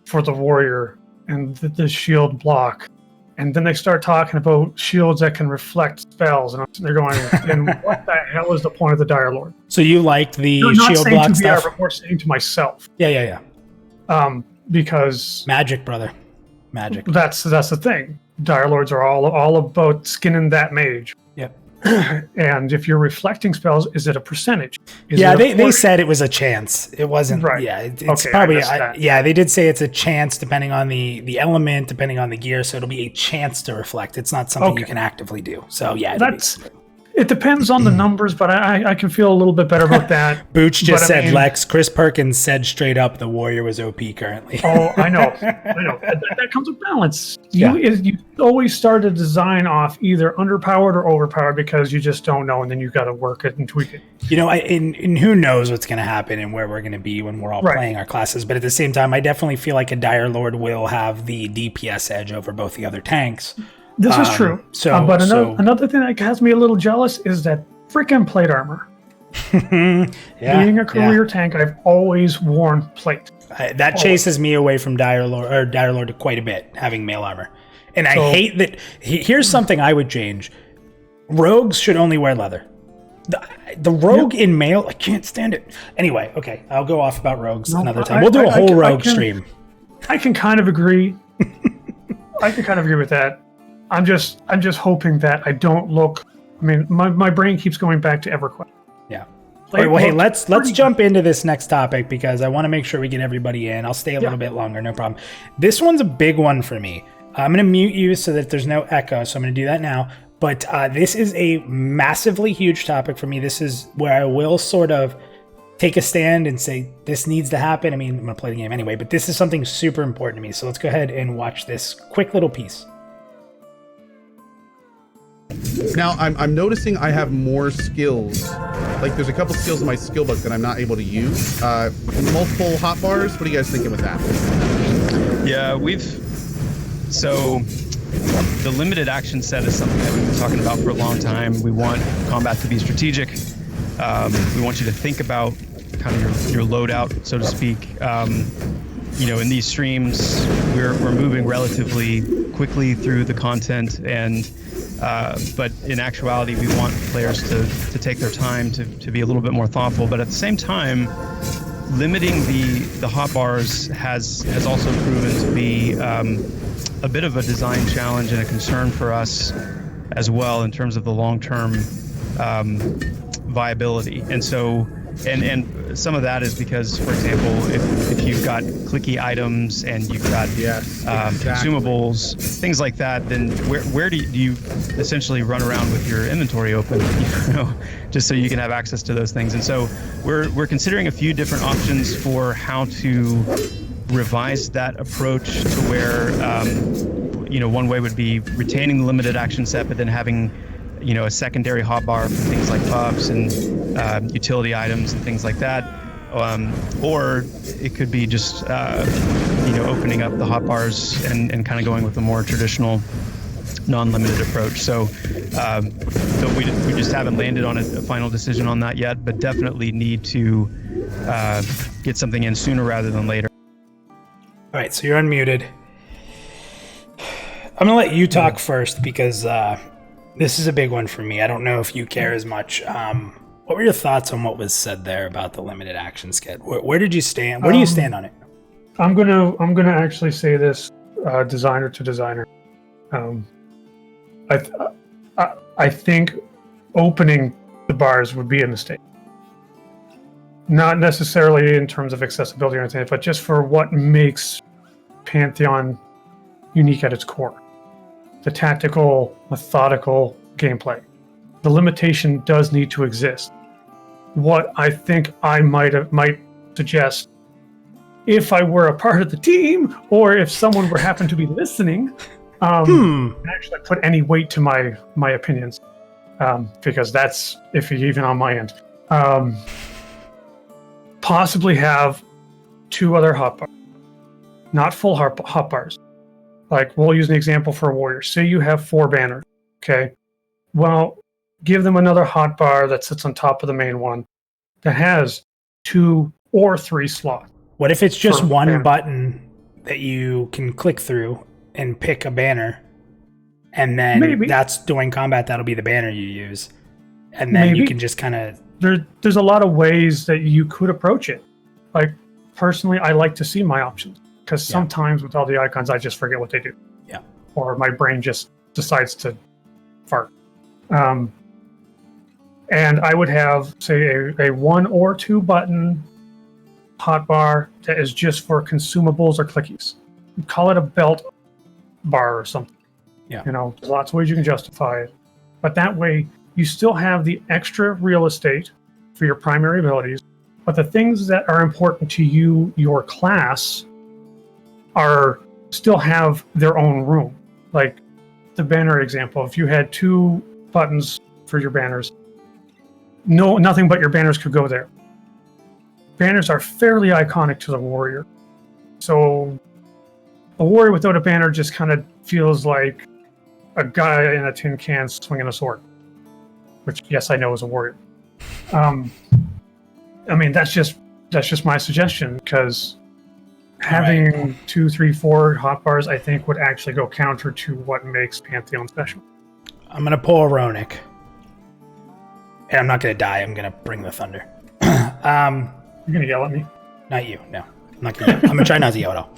for the warrior and the shield block. And then they start talking about shields that can reflect spells, and they're going, "And what the hell is the point of the Dire Lord?" So you liked the You're not shield saying block to VR, stuff? but more saying to myself. Yeah. Because magic, brother, magic. That's the thing. Dire Lords are all about skinning that mage. Yep. And if you're reflecting spells, is it a percentage? They said it was a chance. It wasn't. Right. Yeah, it's Okay, probably. I missed that. Yeah, they did say it's a chance depending on the element, depending on the gear. So it'll be a chance to reflect. It's not something you can actively do. So yeah, it depends on the numbers, but I can feel a little bit better about that. Booch just But, said, Lex, Chris Perkins said straight up the warrior was OP currently. Oh, I know. That comes with balance. You always start a design off either underpowered or overpowered because you just don't know, and then you got to work it and tweak it. You know, and who knows what's going to happen and where we're going to be when we're all playing our classes. But at the same time, I definitely feel like a Dire Lord will have the DPS edge over both the other tanks. This is true. But another thing that has me a little jealous is that freaking plate armor. Being a career tank, I've always worn plate. That chases me away from Dire Lord quite a bit, having mail armor. And I hate that. Here's something I would change. Rogues should only wear leather. The rogue in mail, I can't stand it. Anyway, okay, I'll go off about rogues another time. We'll do a whole rogue stream. I can kind of agree. I can kind of agree with that. I'm just hoping that I don't look. I mean, my brain keeps going back to EverQuest. Yeah. All right, well, hey, let's jump into this next topic because I want to make sure we get everybody in. I'll stay a little bit longer, no problem. This one's a big one for me. I'm going to mute you so that there's no echo, so I'm going to do that now. But this is a massively huge topic for me. This is where I will sort of take a stand and say this needs to happen. I mean, I'm going to play the game anyway, but this is something super important to me. So let's go ahead and watch this quick little piece. Now I'm noticing I have more skills. Like there's a couple skills in my skill book that I'm not able to use. Multiple hotbars. What are you guys thinking with that? Yeah, so the limited action set is something that we've been talking about for a long time. We want combat to be strategic. We want you to think about kind of your loadout, so to speak. In these streams, we're moving relatively quickly through the content, and but in actuality, we want players to take their time to be a little bit more thoughtful. But at the same time, limiting the hotbars has also proven to be a bit of a design challenge and a concern for us as well in terms of the long-term viability. And so, and some of that is because, for example, if you've got clicky items and you've got consumables, things like that, then where do you essentially run around with your inventory open, just so you can have access to those things? And so we're considering a few different options for how to revise that approach to where, one way would be retaining the limited action set, but then having a secondary hotbar for things like buffs and utility items and things like that. Or it could be just, opening up the hotbars and kind of going with a more traditional non-limited approach. So we just haven't landed on a final decision on that yet, but definitely need to get something in sooner rather than later. All right, so you're unmuted. I'm going to let you talk first because this is a big one for me. I don't know if you care as much. What were your thoughts on what was said there about the limited action skit? Where did you stand? Where do you stand on it? I'm gonna actually say this, designer to designer. I think opening the bars would be a mistake. Not necessarily in terms of accessibility or anything, but just for what makes Pantheon unique at its core. The tactical, methodical gameplay. The limitation does need to exist. What I think I might suggest, if I were a part of the team, or if someone were happen to be listening, actually put any weight to my opinions, because that's if even on my end. possibly have 2 other hotbars, not full hotbars. Like, we'll use an example for a warrior. Say you have 4 banners, okay? Well, give them another hotbar that sits on top of the main one that has 2 or 3 slots. What if it's just one banner. button that you can click through and pick a banner, and then Maybe. that's during combat, that'll be the banner you use, and then you Maybe. can just kind of... There's a lot of ways that you could approach it. Like, personally, I like to see my options, because sometimes with all the icons, I just forget what they do. Yeah. Or my brain just decides to fart. And I would have, say, a 1 or 2 button hotbar that is just for consumables or clickies. You call it a belt bar or something. Yeah. You know, there's lots of ways you can justify it. But that way, you still have the extra real estate for your primary abilities, but the things that are important to you, your class, are still have their own room. Like the banner example, if you had 2 buttons for your banners, nothing but your banners could go there. Banners are fairly iconic to the warrior. So a warrior without a banner just kind of feels like a guy in a tin can swinging a sword, which, yes, I know is a warrior. I mean, that's just my suggestion, because having 2, 3, 4 hotbars, I think, would actually go counter to what makes Pantheon special. I'm going to pull a Ronic. And I'm not going to die. I'm going to bring the thunder. You're going to yell at me? Not you, no. I'm not going to. I'm going to try not to yell at all.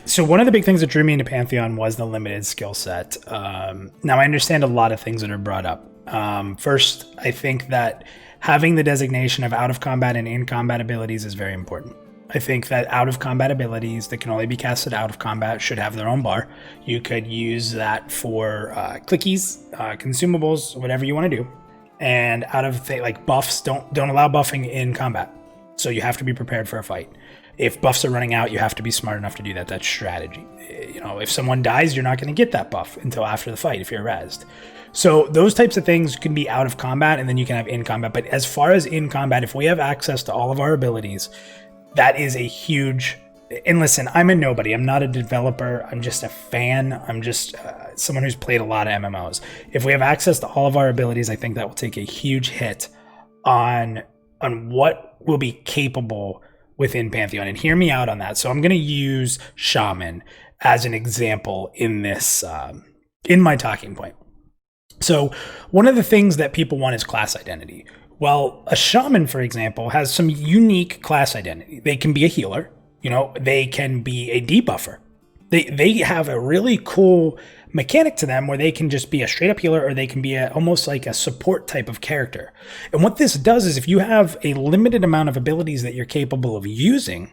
So one of the big things that drew me into Pantheon was the limited skill set. Now, I understand a lot of things that are brought up. First, I think that having the designation of out-of-combat and in-combat abilities is very important. I think that out-of-combat abilities that can only be casted out of combat should have their own bar. You could use that for clickies, consumables, whatever you want to do. And like buffs, don't allow buffing in combat. So you have to be prepared for a fight. If buffs are running out, you have to be smart enough to do that. That's strategy. You know, if someone dies, you're not going to get that buff until after the fight if you're rezzed. So those types of things can be out of combat, and then you can have in combat. But as far as in combat, if we have access to all of our abilities, that is a huge... And listen, I'm a nobody. I'm not a developer. I'm just a fan. I'm just someone who's played a lot of MMOs. If we have access to all of our abilities, I think that will take a huge hit on what will be capable within Pantheon. And hear me out on that. So I'm going to use Shaman as an example in this, in my talking point. So one of the things that people want is class identity. Well, a Shaman, for example, has some unique class identity. They can be a healer. You know, they can be a debuffer. They have a really cool mechanic to them where they can just be a straight up healer, or they can be almost like a support type of character. And what this does is if you have a limited amount of abilities that you're capable of using,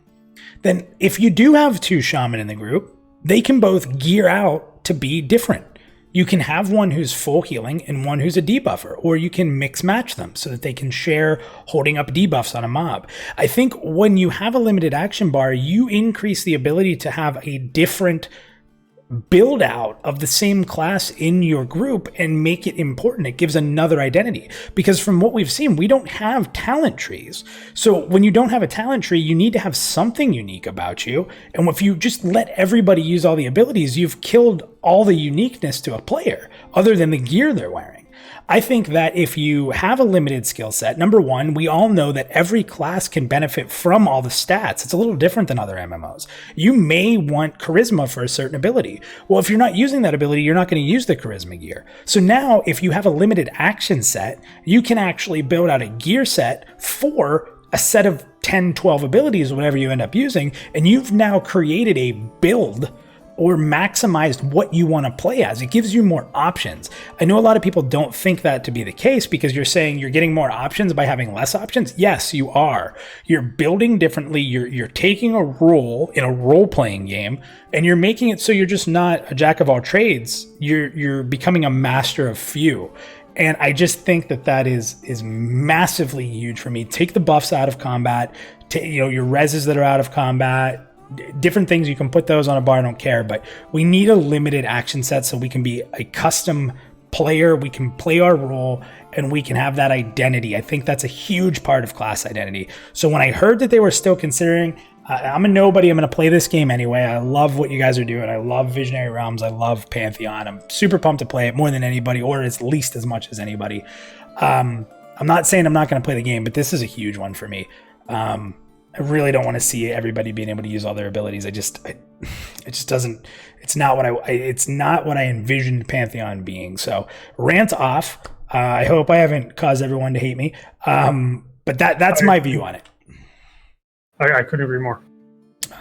then if you do have 2 shaman in the group, they can both gear out to be different. You can have one who's full healing and one who's a debuffer, or you can mix match them so that they can share holding up debuffs on a mob. I think when you have a limited action bar, you increase the ability to have a different build out of the same class in your group and make it important. It gives another identity, because from what we've seen, we don't have talent trees. So when you don't have a talent tree, you need to have something unique about you. And if you just let everybody use all the abilities, you've killed all the uniqueness to a player other than the gear they're wearing. I think that if you have a limited skill set, number one, we all know that every class can benefit from all the stats. It's a little different than other MMOs. You may want charisma for a certain ability. Well, if you're not using that ability, you're not going to use the charisma gear. So now if you have a limited action set, you can actually build out a gear set for a set of 10, 12 abilities, whatever you end up using, and you've now created a build or maximized what you want to play as. It gives you more options. I know a lot of people don't think that to be the case, because you're saying you're getting more options by having less options. Yes, you are. You're building differently. You're taking a role in a role-playing game, and you're making it so you're just not a jack of all trades. You're becoming a master of few. And I just think that is massively huge for me. Take the buffs out of combat, your reses that are out of combat, different things, you can put those on a bar, I don't care, but we need a limited action set so we can be a custom player, we can play our role, and we can have that identity. I think that's a huge part of class identity. So when I heard that they were still considering, I'm a nobody, I'm going to play this game anyway. I love what you guys are doing. I love Visionary Realms. I love Pantheon. I'm super pumped to play it more than anybody, or at least as much as anybody. I'm not saying I'm not going to play the game, but this is a huge one for me. I really don't want to see everybody being able to use all their abilities. It just doesn't. It's not what I envisioned Pantheon being. So rant off. I hope I haven't caused everyone to hate me. But that's my view on it. I couldn't agree more.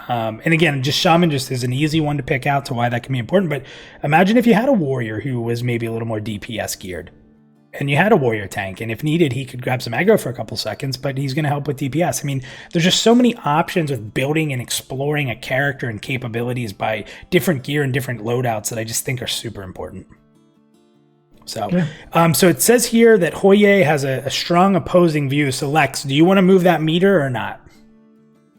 And again, just Shaman just is an easy one to pick out to why that can be important. But imagine if you had a warrior who was maybe a little more DPS geared, and you had a warrior tank, and if needed, he could grab some aggro for a couple seconds, but he's going to help with DPS. I mean, there's just so many options with building and exploring a character and capabilities by different gear and different loadouts that I just think are super important. So, so it says here that Hoye has a strong opposing view. So Lex, do you want to move that meter or not?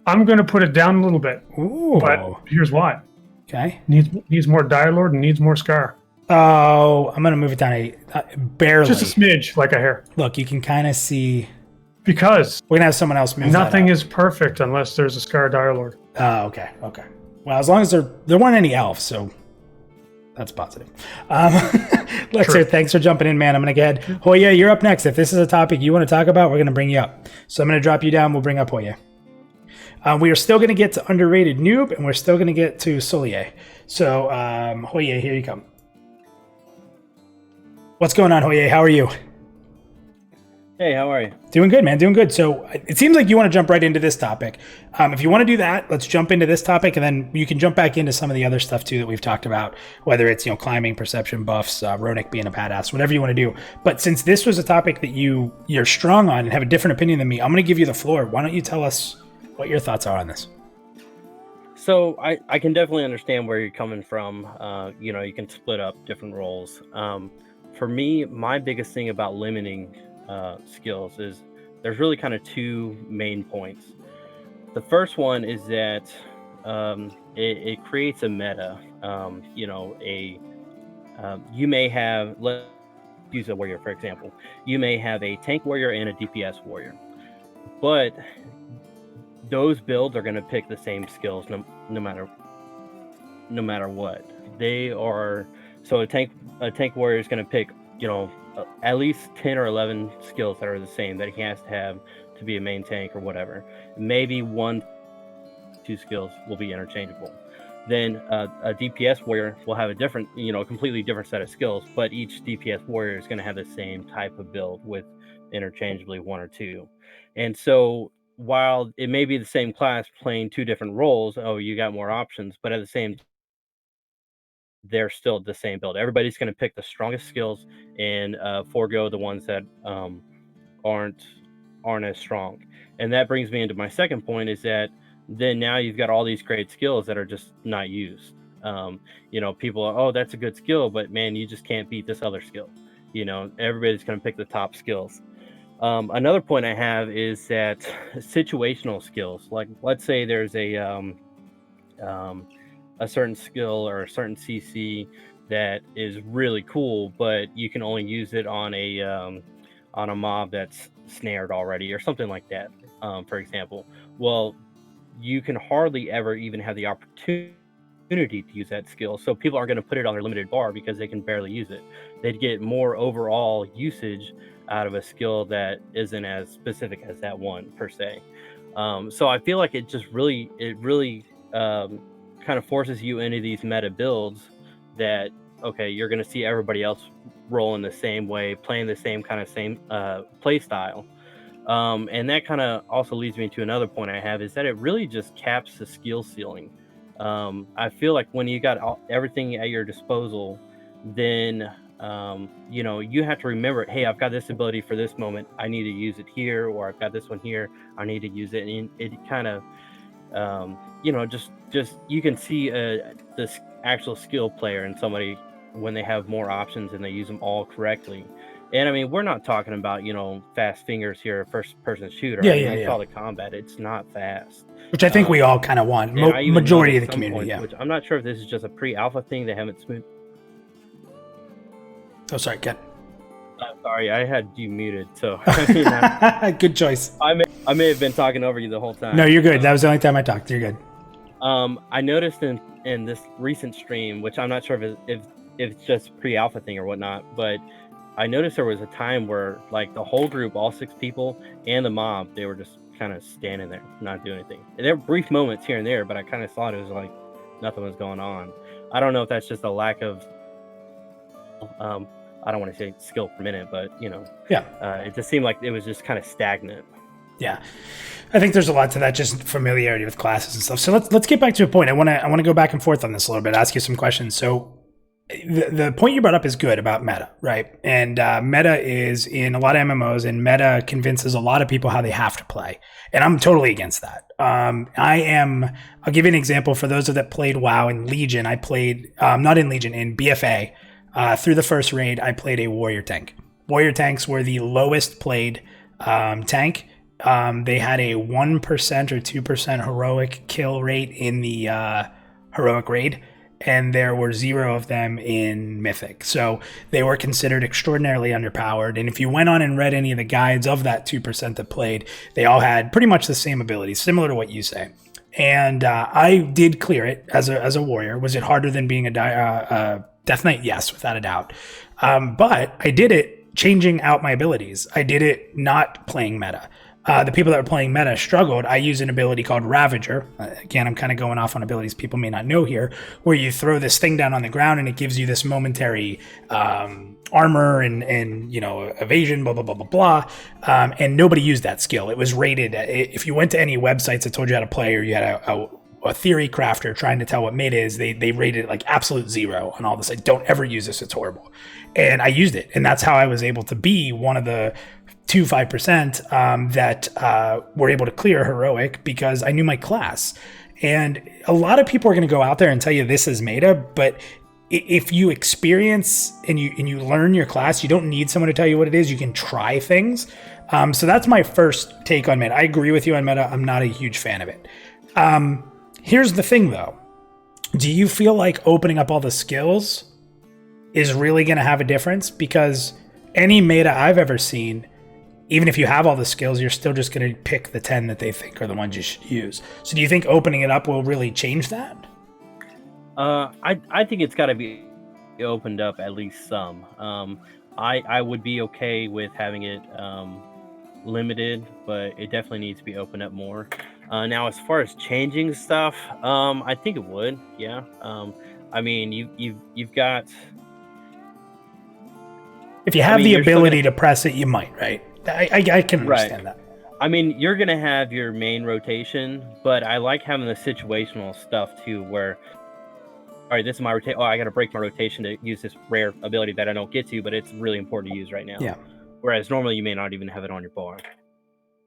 I'm going to put it down a little bit. Ooh. But here's why. Okay. Needs more Dire-Lord and needs more Scar. Oh, I'm going to move it down barely. Just a smidge, like a hair. Look, you can kind of see. Because we're going to have someone else move nothing is perfect unless there's a Scar Dire-Lord. Oh, okay. Well, as long as there weren't any elves, so that's positive. Lexer, thanks for jumping in, man. I'm going to get Hoya, you're up next. If this is a topic you want to talk about, we're going to bring you up. So I'm going to drop you down. We'll bring up Hoya. We are still going to get to underrated noob, and we're still going to get to Solier. So, Hoye, here you come. What's going on, Hoye? How are you? Hey, how are you? Doing good, man. Doing good. So it seems like you want to jump right into this topic. If you want to do that, let's jump into this topic, and then you can jump back into some of the other stuff too that we've talked about, whether it's climbing, perception buffs, Ronick being a badass, whatever you want to do. But since this was a topic that you're strong on and have a different opinion than me, I'm going to give you the floor. Why don't you tell us what your thoughts are on this? So I can definitely understand where you're coming from. You can split up different roles. For me, my biggest thing about limiting skills is there's really kind of two main points. The first one is that it creates a meta. You may have, let's use a warrior for example. You may have a tank warrior and a DPS warrior, but those builds are going to pick the same skills no matter what. They are. So a tank warrior is going to pick, at least 10 or 11 skills that are the same that he has to have to be a main tank or whatever. Maybe 1-2 skills will be interchangeable. Then a DPS warrior will have a different, completely different set of skills, but each DPS warrior is going to have the same type of build with interchangeably 1 or 2. And so while it may be the same class playing two different roles, you got more options, but at the same time, they're still the same build. Everybody's going to pick the strongest skills and forego the ones that aren't as strong. And that brings me into my second point, is that then now you've got all these great skills that are just not used. People are, that's a good skill, but man, you just can't beat this other skill. Everybody's going to pick the top skills. Another point I have is that situational skills, like let's say there's a certain skill or a certain CC that is really cool, but you can only use it on a mob that's snared already or something like that, for example. Well, you can hardly ever even have the opportunity to use that skill, so people aren't going to put it on their limited bar because they can barely use it. They'd get more overall usage out of a skill that isn't as specific as that one per se. So I feel like it really kind of forces you into these meta builds that, okay, you're going to see everybody else rolling the same way, playing the same play style. And that kind of also leads me to another point I have, is that it really just caps the skill ceiling. I feel like when you got everything at your disposal, then you have to remember, hey, I've got this ability for this moment, I need to use it here, or I've got this one here, I need to use it. And it kind of just you can see this actual skill player in somebody when they have more options and they use them all correctly. And I mean, we're not talking about fast fingers here, first person shooter. I saw the combat, it's not fast, which I think we all kind of want, majority of the community. Which I'm not sure if this is just a pre-alpha thing they haven't smooth. Oh, sorry, Ken. I'm sorry, I had you muted, so I mean, Good choice. I may have been talking over you the whole time. No, you're good. That was the only time I talked. You're good. I noticed in this recent stream, which I'm not sure if it's just pre-alpha thing or whatnot, but I noticed there was a time where like the whole group, all 6 people and the mob, they were just kind of standing there, not doing anything. And there were brief moments here and there, but I kind of thought it was like nothing was going on. I don't know if that's just a lack of, I don't want to say skill per minute, but it just seemed like it was just kind of stagnant. Yeah, I think there's a lot to that, just familiarity with classes and stuff. So let's get back to a point. I want to go back and forth on this a little bit, ask you some questions. So the point you brought up is good about meta, right? And meta is in a lot of MMOs, and meta convinces a lot of people how they have to play. And I'm totally against that. I'll give you an example for those that played WoW in Legion. I played, not in Legion, in BFA. Through the first raid, I played a warrior tank. Warrior tanks were the lowest played tank. They had a 1% or 2% heroic kill rate in the heroic raid, and there were 0 of them in Mythic. So they were considered extraordinarily underpowered. And if you went on and read any of the guides of that 2% that played, they all had pretty much the same abilities, similar to what you say. And I did clear it as a warrior. Was it harder than being a Death Knight? Yes, without a doubt. But I did it changing out my abilities. I did it not playing meta. The people that were playing meta struggled. I use an ability called Ravager. Again, I'm kind of going off on abilities people may not know here, where you throw this thing down on the ground and it gives you this momentary armor and evasion, blah, blah, blah, blah, blah. And nobody used that skill. It was rated. If you went to any websites that told you how to play, or you had a theory crafter trying to tell what mid is, they rated it like absolute 0 on all this. Like, don't ever use this, it's horrible. And I used it, and that's how I was able to be one of the 5% that were able to clear heroic, because I knew my class. And a lot of people are going to go out there and tell you this is meta, but if you experience and you learn your class, you don't need someone to tell you what it is. You can try things. So that's my first take on meta. I agree with you on meta. I'm not a huge fan of it. Here's the thing, though. Do you feel like opening up all the skills is really going to have a difference? Because any meta I've ever seen, even if you have all the skills, you're still just going to pick the 10 that they think are the ones you should use. So do you think opening it up will really change that? I think it's got to be opened up at least some. I would be okay with having it limited, but it definitely needs to be opened up more. Now, as far as changing stuff, I think it would. Yeah. I mean, you've got. If you have the ability to press it, you might, right? I can understand that. I mean, you're gonna have your main rotation, but I like having the situational stuff too, where, all right, this is my rotation. Oh, I got to break my rotation to use this rare ability that I don't get to, but it's really important to use right now. Yeah. Whereas normally you may not even have it on your bar.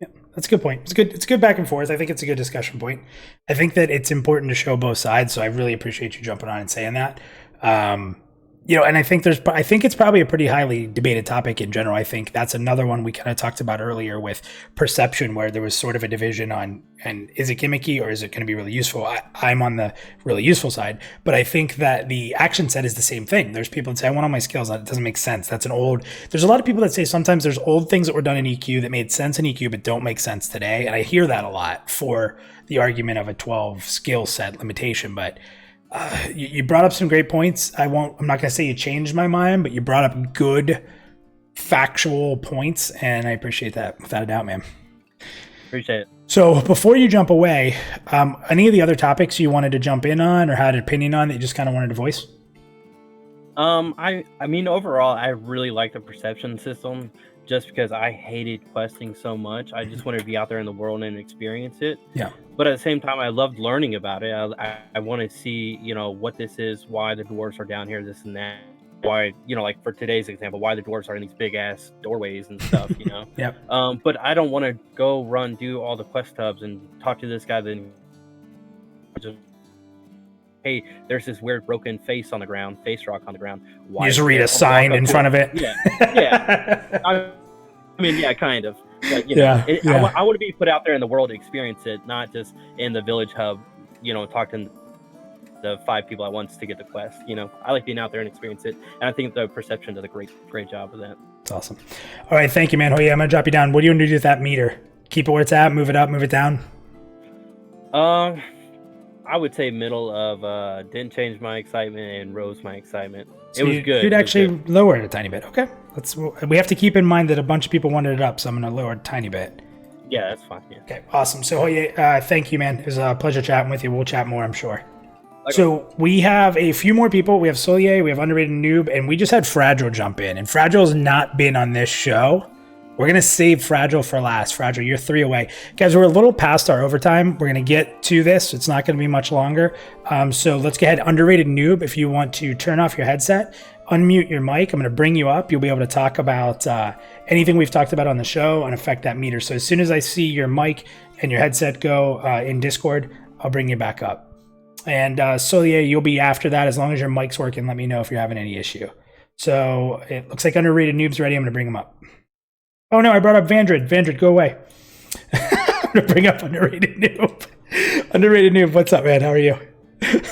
Yeah, that's a good point. It's good back and forth. I think it's a good discussion point. I think that it's important to show both sides, so I really appreciate you jumping on and saying that. And I think it's probably a pretty highly debated topic in general. I think that's another one we kind of talked about earlier with perception, where there was sort of a division on, and is it gimmicky or is it going to be really useful? I'm on the really useful side, but I think that the action set is the same thing. There's people that say, I want all my skills. That doesn't make sense. There's a lot of people that say sometimes there's old things that were done in EQ that made sense in EQ, but don't make sense today. And I hear that a lot for the argument of a 12 skill set limitation, but you brought up some great points. I'm not going to say you changed my mind, but you brought up good factual points, and I appreciate that without a doubt, man. Appreciate it. So before you jump away, any of the other topics you wanted to jump in on or had an opinion on that you just kind of wanted to voice? I mean, overall, I really like the perception system, just because I hated questing so much. I just wanted to be out there in the world and experience it. Yeah. But at the same time, I loved learning about it. I want to see, what this is, why the dwarves are down here, this and that. Why, like for today's example, why the dwarves are in these big ass doorways and stuff, Yep. But I don't want to go do all the quest hubs and talk to this guy, then just, hey, there's this weird broken face rock on the ground. Why you just read a sign in front of it. Yeah. I mean, yeah, kind of. But, I want to be put out there in the world to experience it, not just in the village hub, talking. the 5 people at once to get the quest. You know, I like being out there and experience it, and I think the Perception does a great job of that. That's awesome. All right, thank you, man. Oh yeah, I'm gonna drop you down. What do you want to do with that meter? Keep it where it's at, move it up, move it down? I would say middle of didn't change my excitement and rose my excitement. So it was good. You'd actually lower it a tiny bit. Okay. We have to keep in mind that a bunch of people wanted it up, so I'm going to lower it a tiny bit. Yeah, that's fine. Yeah. Okay, awesome. So, thank you, man. It was a pleasure chatting with you. We'll chat more, I'm sure. Okay. So, we have a few more people. We have Solier, we have Underrated Noob, and we just had Fragile jump in. And Fragile's not been on this show. We're going to save Fragile for last. Fragile, you're 3 away. Guys, we're a little past our overtime. We're going to get to this. It's not going to be much longer. So, let's go ahead. Underrated Noob, if you want to turn off your headset, unmute your mic. I'm going to bring you up. You'll be able to talk about anything we've talked about on the show and affect that meter. So as soon as I see your mic and your headset go in Discord, I'll bring you back up. And Solier, you'll be after that. As long as your mic's working, let me know if you're having any issue. So it looks like Underrated Noob's ready. I'm going to bring him up. Oh no, I brought up Vandred. Vandred, go away. I'm going to bring up Underrated Noob. Underrated Noob, what's up, man? How are you?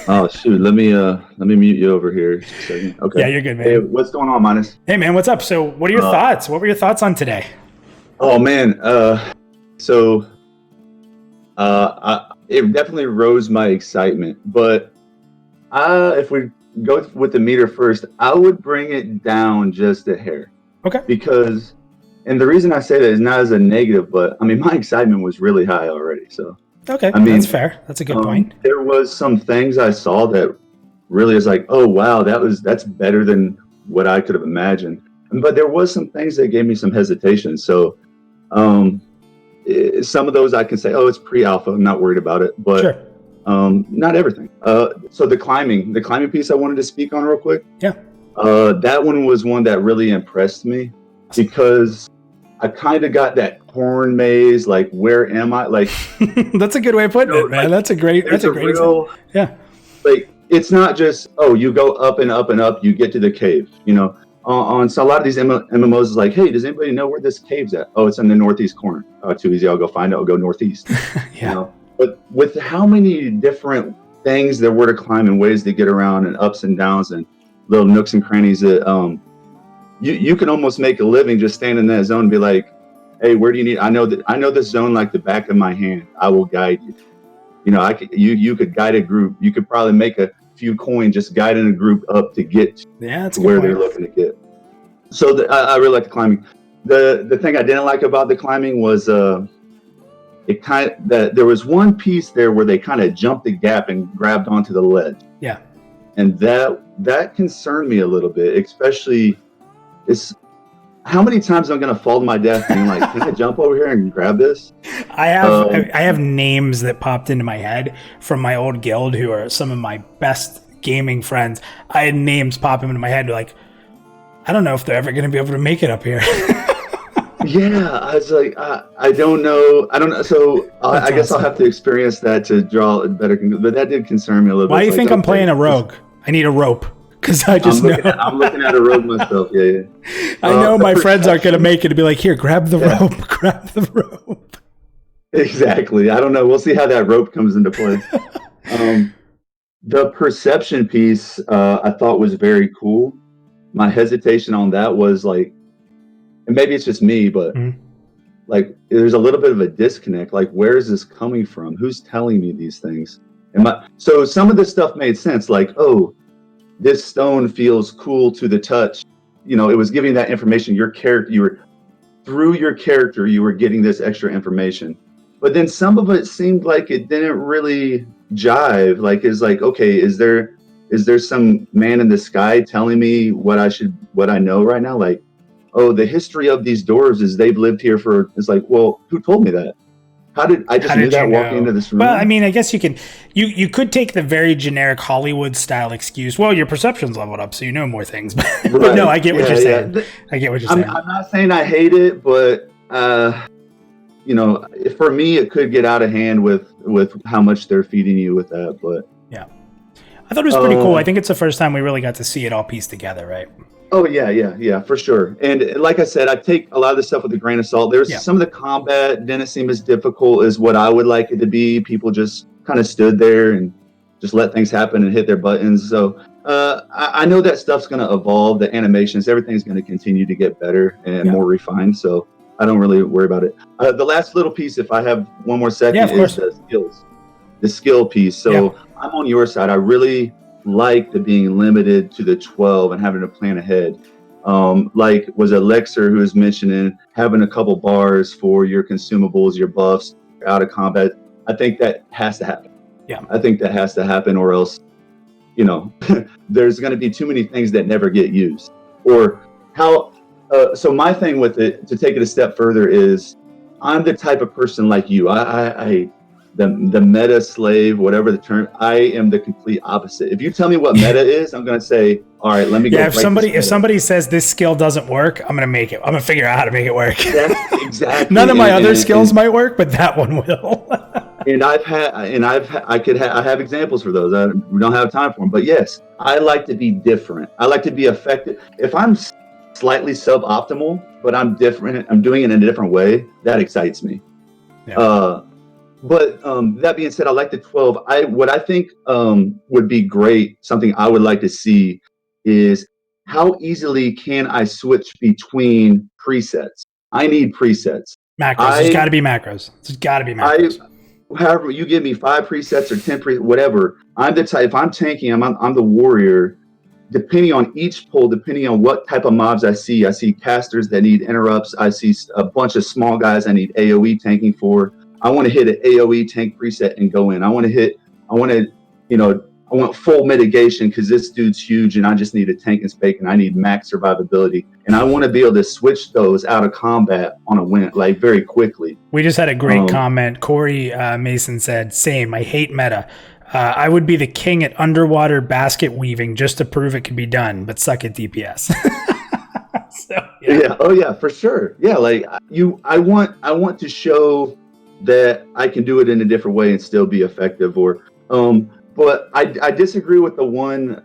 Oh shoot, let me mute you over here just a second. Okay. Yeah, you're good, man. Hey, what's going on, Minus? Hey man, what's up? So what are your thoughts? What were your thoughts on today? Oh man, it definitely rose my excitement, but if we go with the meter first, I would bring it down just a hair. Okay. Because, and the reason I say that is not as a negative, but I mean my excitement was really high already, so. Okay, I mean, that's fair. That's a good point. There was some things I saw that really is like, oh wow, that's better than what I could have imagined. But there was some things that gave me some hesitation. So some of those I can say, oh, it's pre-alpha, I'm not worried about it. But sure. Not everything. So the climbing piece I wanted to speak on real quick. Yeah. That one was one that really impressed me because I kind of got that corn maze, like where am I? Like that's a good way of putting it, man. That's a great example. Yeah. Like it's not just you go up and up and up, you get to the cave. You know, on so a lot of these MMOs is like, hey, does anybody know where this cave's at? Oh, it's in the northeast corner. Oh, too easy. I'll go find it. I'll go northeast. Yeah. You know? But with how many different things there were to climb and ways to get around and ups and downs and little nooks and crannies that you can almost make a living just standing in that zone and be like, hey, where do you need? I know this zone like the back of my hand. I will guide you. You know, you could guide a group. You could probably make a few coins just guiding a group up to get to where they're looking to get. So I really like the climbing. The thing I didn't like about the climbing was there was one piece there where they kind of jumped the gap and grabbed onto the ledge. Yeah. And that concerned me a little bit, especially how many times I'm gonna fall to my death being like, can I jump over here and grab this? I have names that popped into my head from my old guild who are some of my best gaming friends. I had names pop into my head like, I don't know if they're ever gonna be able to make it up here. Yeah, I was like, I don't know. So I guess I'll have to experience that to draw a better conclusion. But that did concern me a little bit. Why do you think I'm playing a rogue? I need a rope. Because I just know. I'm looking at a rogue myself. Yeah. I know my friends aren't going to make it to be like, here, grab the rope, grab the rope. Exactly. I don't know. We'll see how that rope comes into play. The perception piece I thought was very cool. My hesitation on that was like, and maybe it's just me, but like there's a little bit of a disconnect. Like, where is this coming from? Who's telling me these things? So some of this stuff made sense. Like, oh, this stone feels cool to the touch. You know, it was giving that information. Your character, through your character, you were getting this extra information. But then some of it seemed like it didn't really jive. Like, it's like, okay, is there some man in the sky telling me what I know right now? Like, oh, the history of these dwarves is they've lived here for. It's like, well, who told me that? How did I just knew that walking into this room? Well, I mean, I guess you could take the very generic Hollywood style excuse. Well, your perception's leveled up, so you know more things. But right. No, I get what you're saying. I get what you're saying. I'm not saying I hate it, but you know, for me, it could get out of hand with how much they're feeding you with that. But yeah, I thought it was pretty cool. I think it's the first time we really got to see it all pieced together, right? Oh yeah, for sure. And like I said, I take a lot of this stuff with a grain of salt. There's some of the combat didn't seem as difficult as what I would like it to be. People just kind of stood there and just let things happen and hit their buttons. So I know that stuff's going to evolve. The animations, everything's going to continue to get better and more refined. So I don't really worry about it. The last little piece, if I have one more second, is the skills. The skill piece. So I'm on your side. I really like the being limited to the 12 and having to plan ahead. Like was it Lexer who was mentioning having a couple bars for your consumables, your buffs, out of combat. I think that has to happen. Yeah. I think that has to happen, or else, you know, there's going to be too many things that never get used. Or how, so my thing with it, to take it a step further, is I'm the type of person like you. The meta slave, whatever the term, I am the complete opposite. If you tell me what meta is, I'm going to say, all right, let me go. Yeah, if somebody says this skill doesn't work, I'm going to make it. I'm going to figure out how to make it work. That's exactly. None of my other skills might work, but that one will. I have examples for those. We don't have time for them, but yes, I like to be different. I like to be effective. If I'm slightly suboptimal, but I'm different, I'm doing it in a different way, that excites me. Yeah. But that being said, I like the 12. What I think would be great, something I would like to see, is how easily can I switch between presets? I need presets. Macros. There's got to be macros. There's got to be macros. However, you give me 5 presets or 10 presets, whatever. I'm the type. If I'm tanking, I'm the warrior. Depending on each pull, depending on what type of mobs I see casters that need interrupts. I see a bunch of small guys I need AOE tanking for. I want to hit an AOE tank preset and go in. I want full mitigation because this dude's huge and I just need a tank and spake and I need max survivability. And I want to be able to switch those out of combat on a win, like very quickly. We just had a great comment. Corey Mason said, same, I hate meta. I would be the king at underwater basket weaving just to prove it could be done, but suck at DPS. Yeah. Oh yeah, for sure. Yeah. Like I want to show that I can do it in a different way and still be effective. But I disagree with the one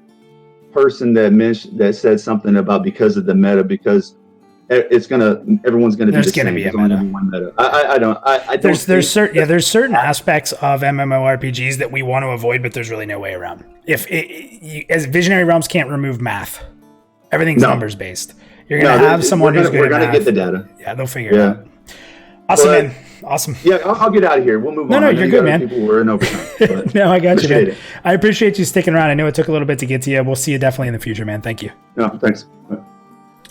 person that said something about because of the meta, because everyone's gonna be the same. There's only gonna be one meta. I don't. There's certain aspects of MMORPGs that we want to avoid, but there's really no way around. As Visionary Realms can't remove math, everything's numbers based. You're gonna have someone who's good at math. We're gonna get the data. Yeah, they'll figure it out. Awesome, man. Awesome. Yeah, I'll get out of here. We'll move on. No, you're good, man. People were in overtime. No, I got you, man. I appreciate you sticking around. I know it took a little bit to get to you. We'll see you definitely in the future, man. Thank you. No, thanks.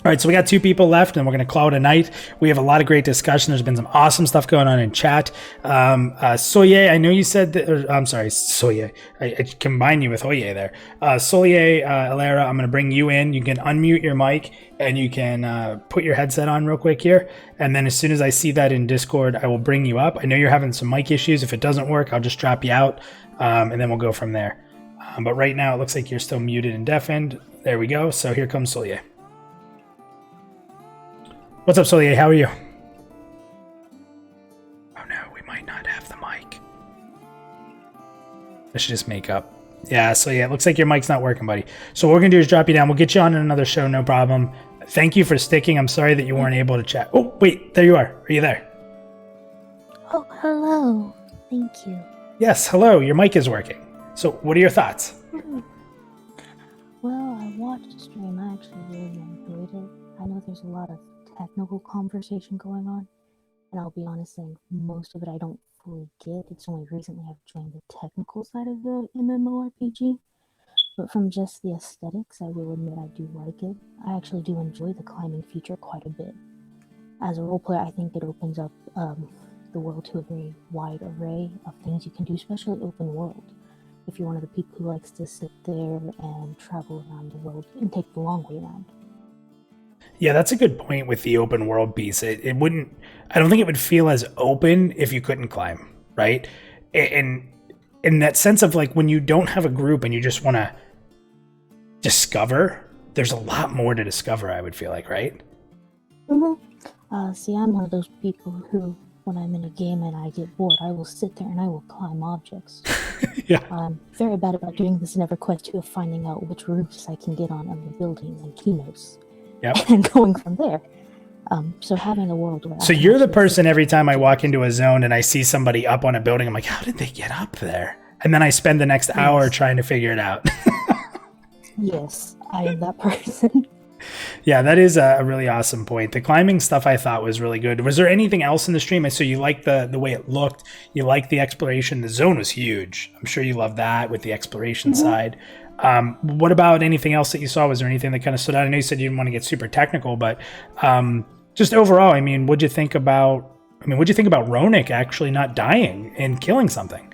All right, so we got 2 people left, and we're going to call it a night. We have a lot of great discussion. There's been some awesome stuff going on in chat. Soye, I know you said that. I'm sorry, Soye. I combined you with Oye there. Soye, Alara, I'm going to bring you in. You can unmute your mic, and you can put your headset on real quick here. And then as soon as I see that in Discord, I will bring you up. I know you're having some mic issues. If it doesn't work, I'll just drop you out, and then we'll go from there. But right now, it looks like you're still muted and deafened. There we go. So here comes Soye. What's up, Solie? How are you? Oh no, we might not have the mic. I should just make up. Yeah, so yeah, it looks like your mic's not working, buddy. So what we're going to do is drop you down. We'll get you on in another show, no problem. Thank you for sticking. I'm sorry that you weren't able to chat. Oh, wait, there you are. Are you there? Oh, hello. Thank you. Yes, hello. Your mic is working. So what are your thoughts? Well, I watched the stream. I actually really enjoyed it. I know there's a lot of technical conversation going on, and I'll be honest saying most of it I don't fully get. It's only recently I've joined the technical side of the MMORPG, but from just the aesthetics, I will admit I do like it. I actually do enjoy the climbing feature quite a bit. As a role player, I think it opens up the world to a very wide array of things you can do, especially open world. If you're one of the people who likes to sit there and travel around the world and take the long way around. Yeah, that's a good point with the open world piece. It wouldn't, I don't think it would feel as open if you couldn't climb, right? And in that sense of like when you don't have a group and you just want to discover, there's a lot more to discover, I would feel like, right? See, I'm one of those people who, when I'm in a game and I get bored, I will sit there and I will climb objects. Yeah. I'm very bad about doing this in EverQuest 2 of finding out which roofs I can get on the buildings and keynotes. Yep. And going from there. So having a world where So you're the person every time I walk into a zone and I see somebody up on a building, I'm like, how did they get up there? and then I spend the next hour trying to figure it out. Yes, I am that person. Yeah, that is a really awesome point. The climbing stuff I thought was really good. Was there anything else in the stream? So you liked the way it looked. You liked the exploration. The zone was huge. I'm sure you loved that with the exploration side. What about anything else that you saw? Was there anything that kind of stood out? I know you said you didn't want to get super technical, but just overall, I mean, what'd you think about Ronick actually not dying and killing something?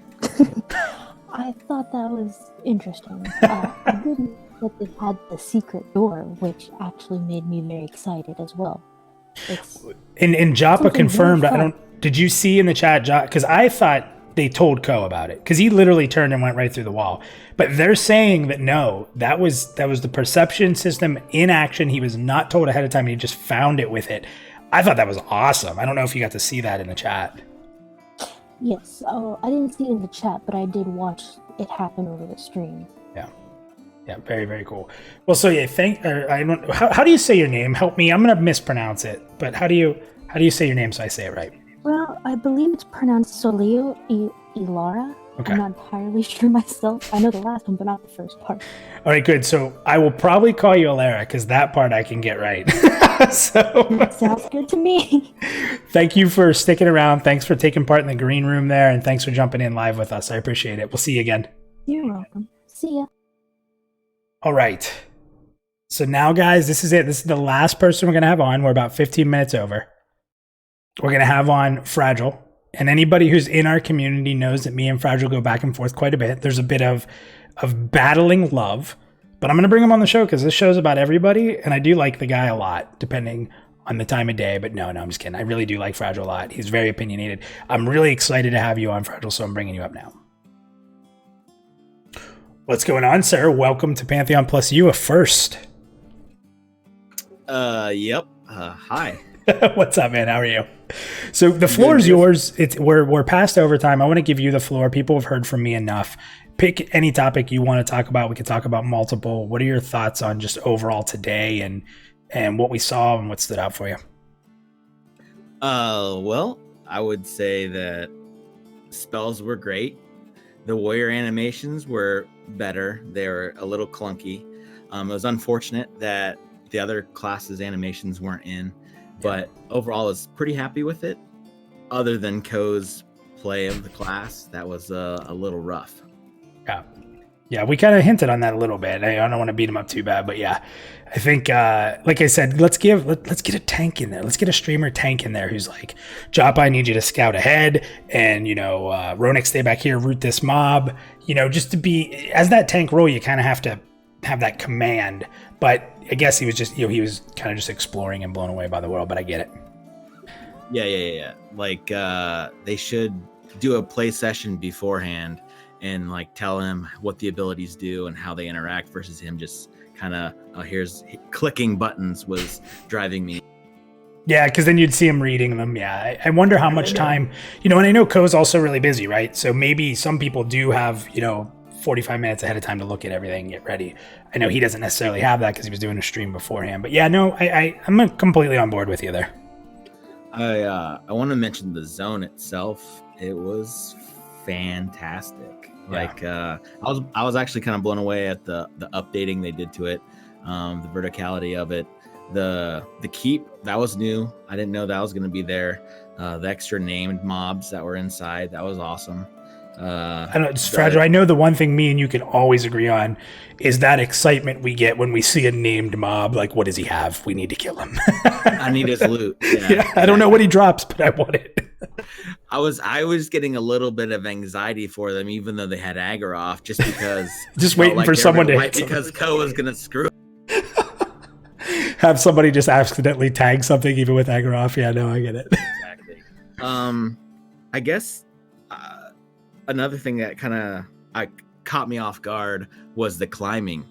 I thought that was interesting. I didn't that they had the secret door, which actually made me very excited as well. And Joppa confirmed. very fun. Did you see in the chat, because I thought they told Cohh about it, because he literally turned and went right through the wall. But they're saying that no, that was the perception system in action. He was not told ahead of time. He just found it with it. I thought that was awesome. I don't know if you got to see that in the chat. Yes, I didn't see it in the chat, but I did watch it happen over the stream. Yeah, very, very cool. Well, so yeah, how do you say your name? Help me. I'm gonna mispronounce it, but how do you say your name so I say it right? Well, I believe it's pronounced Soleo Ilara. Okay. I'm not entirely sure myself. I know the last one, but not the first part. All right, good. So I will probably call you Alara, because that part I can get right. So sounds good to me. Thank you for sticking around. Thanks for taking part in the green room there, and thanks for jumping in live with us. I appreciate it. We'll see you again. You're welcome. See ya. All right. So now, guys, this is it. This is the last person we're going to have on. We're about 15 minutes over. We're going to have on Fragile. And anybody who's in our community knows that me and Fragile go back and forth quite a bit. There's a bit of battling love. But I'm going to bring him on the show because this show's about everybody. And I do like the guy a lot, depending on the time of day. But no, I'm just kidding. I really do like Fragile a lot. He's very opinionated. I'm really excited to have you on, Fragile, so I'm bringing you up now. What's going on, sir? Welcome to Pantheon PlusYou, a first. Yep. Hi. What's up, man? How are you? So the floor is yours. We're past overtime. I want to give you the floor. People have heard from me enough. Pick any topic you want to talk about. We could talk about multiple. What are your thoughts on just overall today and what we saw and what stood out for you? Well, I would say that spells were great. The warrior animations were better. They were a little clunky. It was unfortunate that the other classes' animations weren't in, but overall, I was pretty happy with it. Other than Cohh's play of the class, that was a little rough. Yeah, we kind of hinted on that a little bit. I don't want to beat him up too bad, but yeah, I think, like I said, let's get a tank in there. Let's get a streamer tank in there who's like, Joppa, I need you to scout ahead, and Ronick, stay back here, root this mob. Just to be as that tank role, you kind of have to have that command. But I guess he was just, he was kind of just exploring and blown away by the world. But I get it. Yeah. Like they should do a play session beforehand and like tell him what the abilities do and how they interact versus him just kind of here's clicking buttons was driving me. Yeah, because then you'd see him reading them. Yeah, I wonder how much time, and I know Cohh's also really busy, right? So maybe some people do have, 45 minutes ahead of time to look at everything and get ready. I know he doesn't necessarily have that because he was doing a stream beforehand. But yeah, no, I'm completely on board with you there. I want to mention the zone itself. It was fantastic. Yeah. I was actually kind of blown away at the updating they did to it, the verticality of it, the keep that was new. I didn't know that was going to be there. The extra named mobs that were inside, that was awesome. I don't know, it's Fragile. I know the one thing me and you can always agree on is that excitement we get when we see a named mob. Like, what does he have? We need to kill him. I need his loot. Yeah, I don't know what he drops, but I want it. I was getting a little bit of anxiety for them, even though they had Agaroth, just because just waiting for someone to hit because Cohh was gonna screw. Have somebody just accidentally tag something, even with Agaroth. Yeah, no, I get it. Exactly. I guess another thing that kind of caught me off guard was the climbing.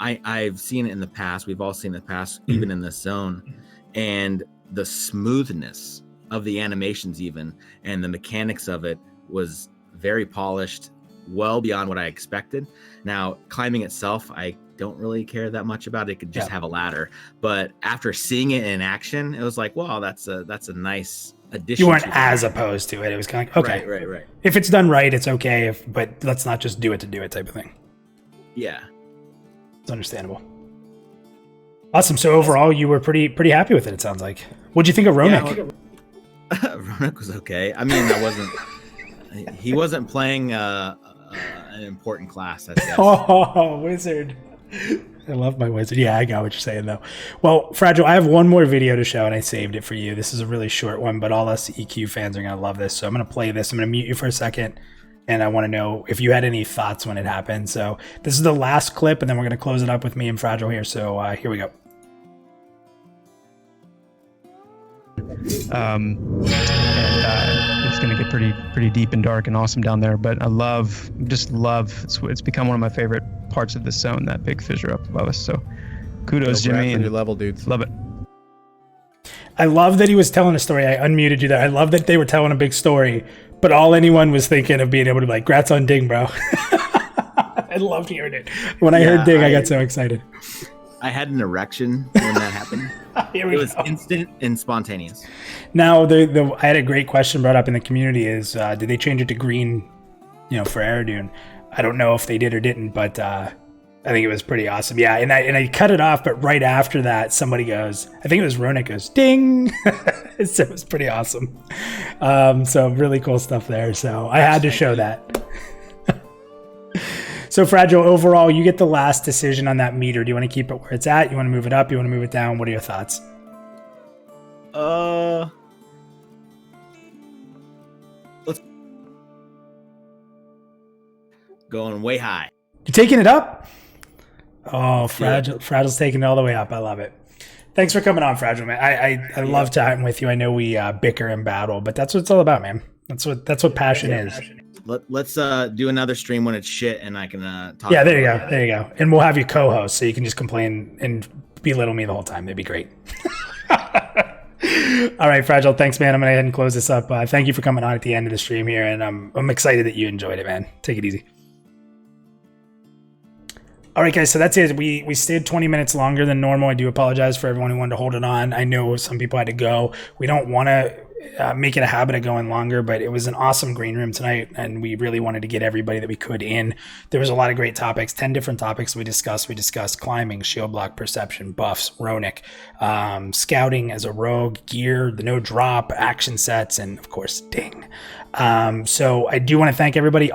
I've seen it in the past. We've all seen it in the past, even in this zone, and the smoothness of the animations even and the mechanics of it was very polished, well beyond what I expected. Now, climbing itself, I don't really care that much about. It could just have a ladder. But after seeing it in action, it was like, wow, that's a nice addition. You weren't to it. as opposed to it. It was kind of like, okay, Right. if it's done right, it's okay. But let's not just do it to do it type of thing. Yeah. It's understandable. Awesome. So overall, you were pretty happy with it. It sounds like. What'd you think of Ronak? Ronak was okay. I mean, he wasn't playing an important class. I guess. Oh, wizard. I love my wizard. Yeah, I got what you're saying, though. Well, Fragile, I have one more video to show, and I saved it for you. This is a really short one, but all us EQ fans are going to love this. So I'm going to play this. I'm going to mute you for a second, and I want to know if you had any thoughts when it happened. So this is the last clip, and then we're going to close it up with me and Fragile here. So here we go. And it's going to get pretty deep and dark and awesome down there. But I just love. It's become one of my favorite parts of this zone. That big fissure up above us. So kudos, Jimmy. And your level, dudes. Love it. I love that he was telling a story. I unmuted you there. I love that they were telling a big story, but all anyone was thinking of being able to be like, "Grats on Ding, bro." I loved hearing it. When I heard Ding, I got so excited. I had an erection when that happened. It was instant and spontaneous. Now, I had a great question brought up in the community is, did they change it to green, for Aerodune? I don't know if they did or didn't, but I think it was pretty awesome. Yeah, and I cut it off, but right after that, somebody goes, I think it was Ronak goes, ding! So it was pretty awesome. So really cool stuff there. So I had to show that. So Fragile, overall, you get the last decision on that meter. Do you want to keep it where it's at? You want to move it up? You want to move it down? What are your thoughts? Let's going way high. You're taking it up? Oh, Fragile's taking it all the way up. I love it. Thanks for coming on, Fragile, man. I love chatting with you. I know we bicker and battle, but that's what it's all about, man. That's what passion is. Let's do another stream when it's shit and I can talk. Yeah, there you go. And we'll have you co-host so you can just complain and belittle me the whole time. That'd be great. All right, Fragile. Thanks, man. I'm going to go ahead and close this up. Thank you for coming on at the end of the stream here, and I'm excited that you enjoyed it, man. Take it easy. All right, guys, so that's it. We stayed 20 minutes longer than normal. I do apologize for everyone who wanted to hold it on. I know some people had to go. We don't want to make it a habit of going longer, but it was an awesome green room tonight, and we really wanted to get everybody that we could in. There was a lot of great topics, 10 different topics we discussed. We discussed climbing, shield block, perception, buffs, Ronak, scouting as a rogue, gear, the no drop, action sets, and of course, Ding. So I do want to thank everybody.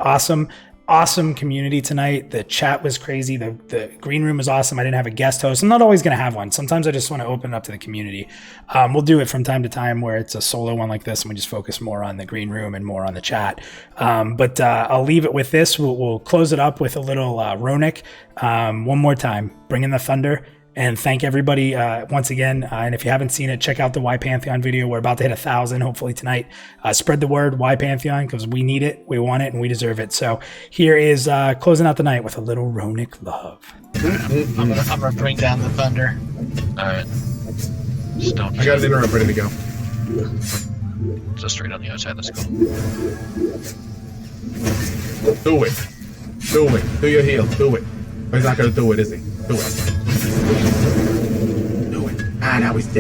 Awesome community tonight. The chat was crazy. The green room was awesome. I didn't have a guest host. I'm not always going to have one. Sometimes I just want to open it up to the community. We'll do it from time to time where it's a solo one like this and we just focus more on the green room and more on the chat. But I'll leave it with this. We'll close it up with a little Ronak. One more time. Bring in the thunder. And thank everybody once again. And if you haven't seen it, check out the Why Pantheon video. We're about to hit 1,000 hopefully tonight. Spread the word, Why Pantheon, because we need it, we want it, and we deserve it. So here is closing out the night with a little Ronak love. I'm gonna bring down the thunder. All right. Just don't. I got an interrupt ready to go. Just straight on the outside. Let's go. Do it. Do it. Do your heel. Do it. He's not gonna do it, is he? Do it. Do it. Ah, now he's dead.